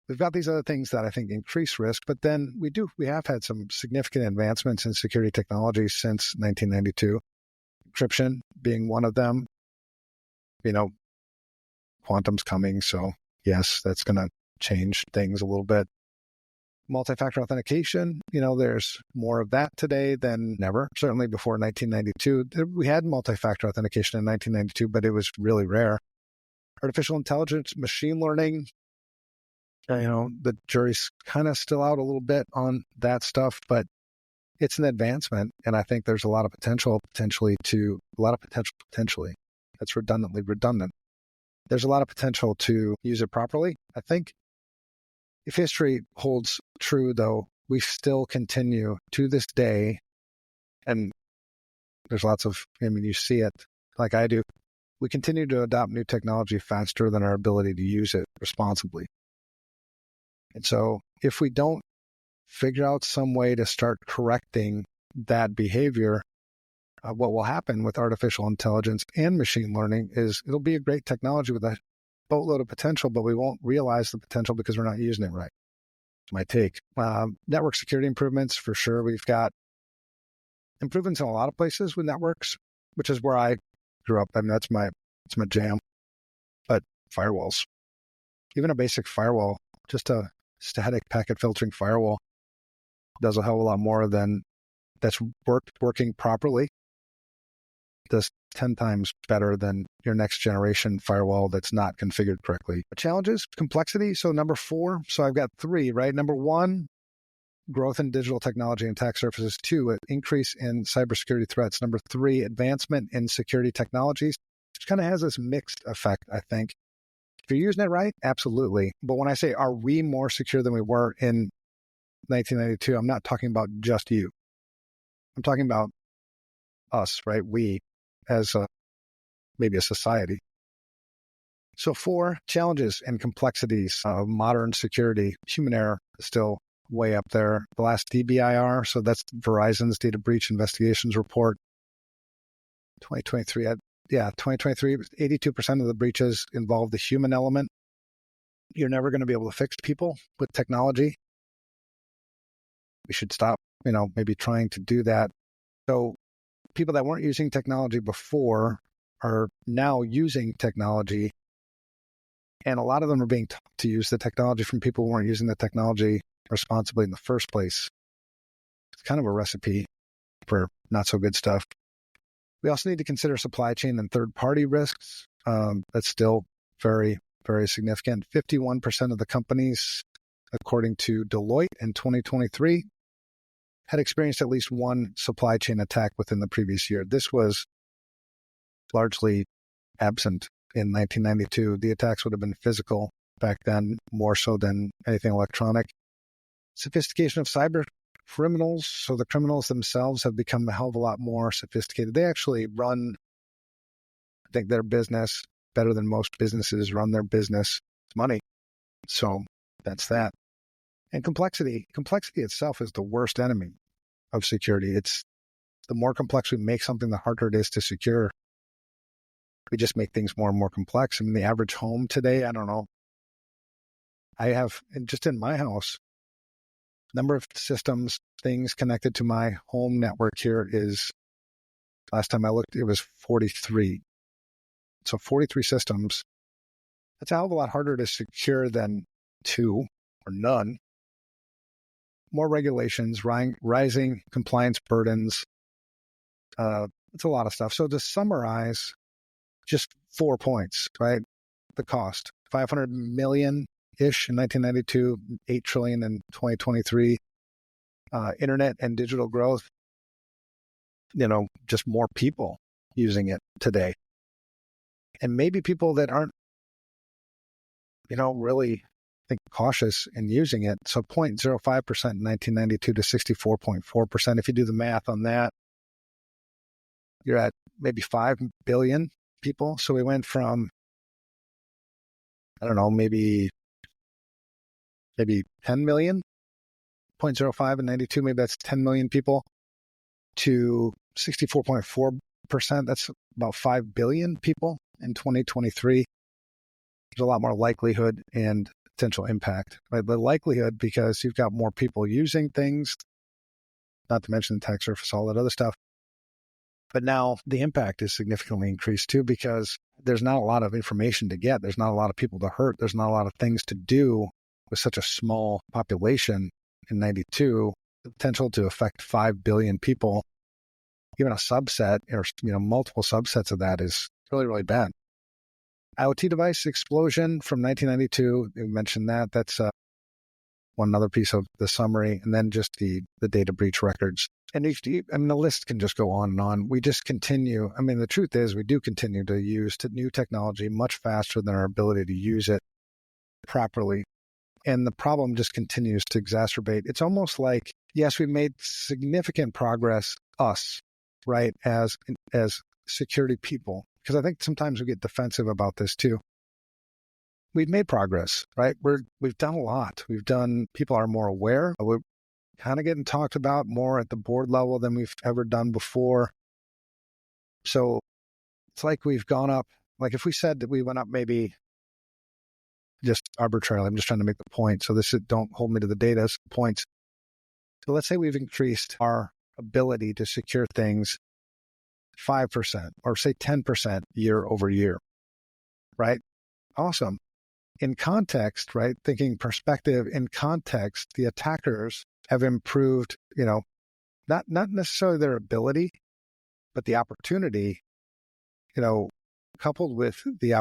we've got these other things that I think increase risk, but then we have had some significant advancements in security technology since 1992. Encryption being one of them. Quantum's coming, so yes, that's going to change things a little bit. Multi-factor authentication, there's more of that today than ever. Certainly before 1992, we had multi-factor authentication in 1992, but it was really rare. Artificial intelligence, machine learning, the jury's kind of still out a little bit on that stuff, but it's an advancement, and I think there's a lot of potential. That's redundantly redundant. There's a lot of potential to use it properly. I think if history holds true, though, we still continue to this day, and there's you see it like I do. We continue to adopt new technology faster than our ability to use it responsibly. And so if we don't figure out some way to start correcting that behavior, what will happen with artificial intelligence and machine learning is it'll be a great technology with a boatload of potential, but we won't realize the potential because we're not using it right. That's my take. Network security improvements, for sure. We've got improvements in a lot of places with networks, which is where I grew up. I mean, that's my jam. But firewalls, even a basic firewall, just a static packet filtering firewall, does a hell of a lot more than that's working properly. Does 10 times better than your next generation firewall that's not configured correctly. Challenges, complexity. So number 4. So I've got 3, right? Number 1, growth in digital technology and attack surfaces. 2, an increase in cybersecurity threats. Number 3, advancement in security technologies, which kind of has this mixed effect, I think. If you're using it right, absolutely. But when I say, are we more secure than we were in 1992, I'm not talking about just you. I'm talking about us, right? We as maybe a society. So 4, challenges and complexities of modern security. Human error is still way up there. The last DBIR, so that's Verizon's Data Breach Investigations Report. 2023, 82% of the breaches involve the human element. You're never going to be able to fix people with technology. We should stop, maybe trying to do that. So people that weren't using technology before are now using technology, and a lot of them are being taught to use the technology from people who weren't using the technology responsibly in the first place. It's kind of a recipe for not so good stuff. We also need to consider supply chain and third-party risks. That's still very, very significant. 51% of the companies, according to Deloitte in 2023, had experienced at least one supply chain attack within the previous year. This was largely absent in 1992. The attacks would have been physical back then, more so than anything electronic. Sophistication of cyber criminals. So the criminals themselves have become a hell of a lot more sophisticated. They actually run, I think, their business better than most businesses run their business. It's money. So that's that. And complexity. Complexity itself is the worst enemy of security. It's the more complex we make something, the harder it is to secure. We just make things more and more complex. I mean, the average home today, I don't know. I have, just in my house, number of systems, things connected to my home network here is, last time I looked, it was 43. So 43 systems. That's a hell of a lot harder to secure than 2 or none. More regulations, rising compliance burdens. It's a lot of stuff. So to summarize, just 4 points, right? The cost, 500 million-ish in 1992, 8 trillion in 2023. Internet and digital growth, just more people using it today. And maybe people that aren't, really cautious in using it. So 0.05% in 1992 to 64.4%. If you do the math on that, you're at maybe 5 billion people. So we went from, I don't know, maybe 10 million, 0.05 in 92, maybe that's 10 million people, to 64.4%. That's about 5 billion people in 2023. There's a lot more likelihood and potential impact. Right? The likelihood, because you've got more people using things, not to mention the attack surface, all that other stuff. But now the impact is significantly increased too, because there's not a lot of information to get. There's not a lot of people to hurt. There's not a lot of things to do with such a small population in 92. The potential to affect 5 billion people, even a subset or multiple subsets of that, is really, really bad. IoT device explosion from 1992. We mentioned that. That's one other piece of the summary. And then just the data breach records. And the list can just go on and on. We just continue. I mean, the truth is we do continue to use new technology much faster than our ability to use it properly. And the problem just continues to exacerbate. It's almost like, yes, we made significant progress, right, as security people, because I think sometimes we get defensive about this too. We've made progress, right? We've done a lot. People are more aware. We're kind of getting talked about more at the board level than we've ever done before. So it's like we've gone up, like if we said that we went up maybe just arbitrarily, I'm just trying to make the point. So don't hold me to the data points. So let's say we've increased our ability to secure things 5% or say 10% year over year, right? Awesome. In context, right? Thinking perspective in context, the attackers have improved, not necessarily their ability, but the opportunity, coupled with the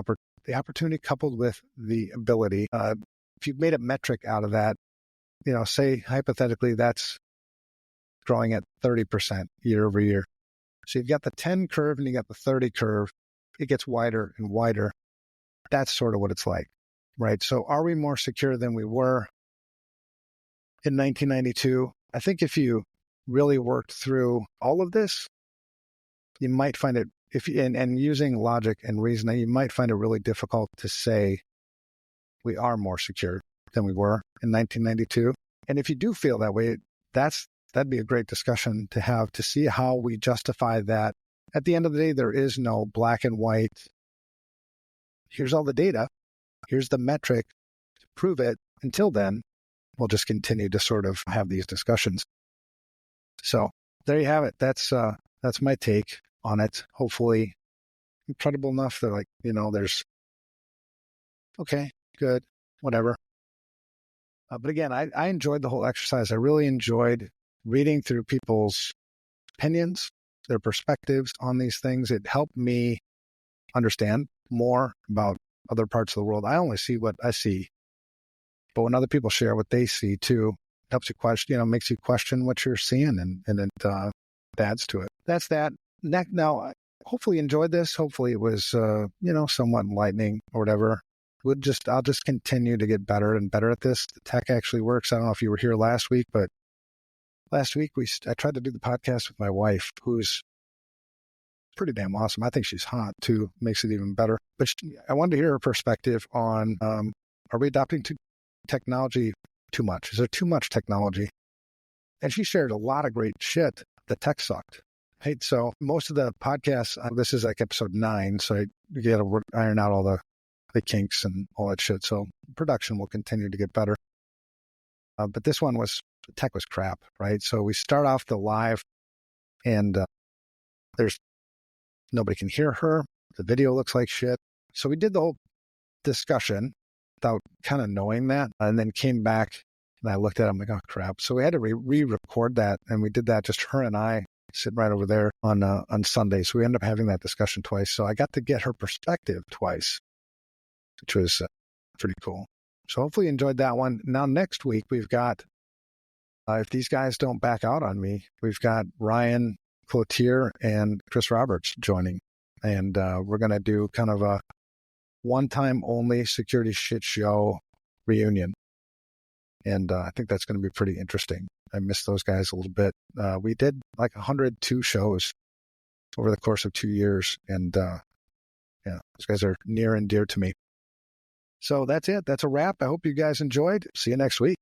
opportunity coupled with the ability. If you've made a metric out of that, say hypothetically that's growing at 30% year over year. So you've got the 10 curve and you got the 30 curve. It gets wider and wider. That's sort of what it's like, right? So are we more secure than we were in 1992? I think if you really worked through all of this, you might find it, and using logic and reasoning, you might find it really difficult to say we are more secure than we were in 1992. And if you do feel that way, that'd be a great discussion to have, to see how we justify that. At the end of the day, there is no black and white. Here's all the data. Here's the metric to prove it. Until then, we'll just continue to sort of have these discussions. So there you have it. That's my take on it. Hopefully incredible enough that there's okay, good, whatever. But again, I enjoyed the whole exercise. I really enjoyed reading through people's opinions, their perspectives on these things. It helped me understand more about other parts of the world. I only see what I see, but when other people share what they see too, it helps you question, makes you question what you're seeing, and it adds to it. That's that. Now, I hopefully enjoyed this. Hopefully it was, somewhat enlightening or whatever. I'll just continue to get better and better at this. The tech actually works. I don't know if you were here last week, but last week I tried to do the podcast with my wife, who's pretty damn awesome. I think she's hot too. Makes it even better. But I wanted to hear her perspective on, are we adopting technology too much? Is there too much technology? And she shared a lot of great shit. The tech sucked. Hey, so most of the podcasts, this is like episode 9, so you got to iron out all the kinks and all that shit. So production will continue to get better. But this one the tech was crap, right? So we start off the live and there's nobody can hear her. The video looks like shit. So we did the whole discussion without kind of knowing that, and then came back and I looked at it, I'm like, oh crap. So we had to re-record that, and we did that, just her and I sitting right over there on Sunday. So we ended up having that discussion twice. So I got to get her perspective twice, which was pretty cool. So hopefully you enjoyed that one. Now next week we've got, if these guys don't back out on me, we've got Ryan Cloutier and Chris Roberts joining. And we're going to do kind of a one-time only security shit show reunion. And I think that's going to be pretty interesting. I miss those guys a little bit. We did like 102 shows over the course of 2 years. And those guys are near and dear to me. So that's it. That's a wrap. I hope you guys enjoyed. See you next week.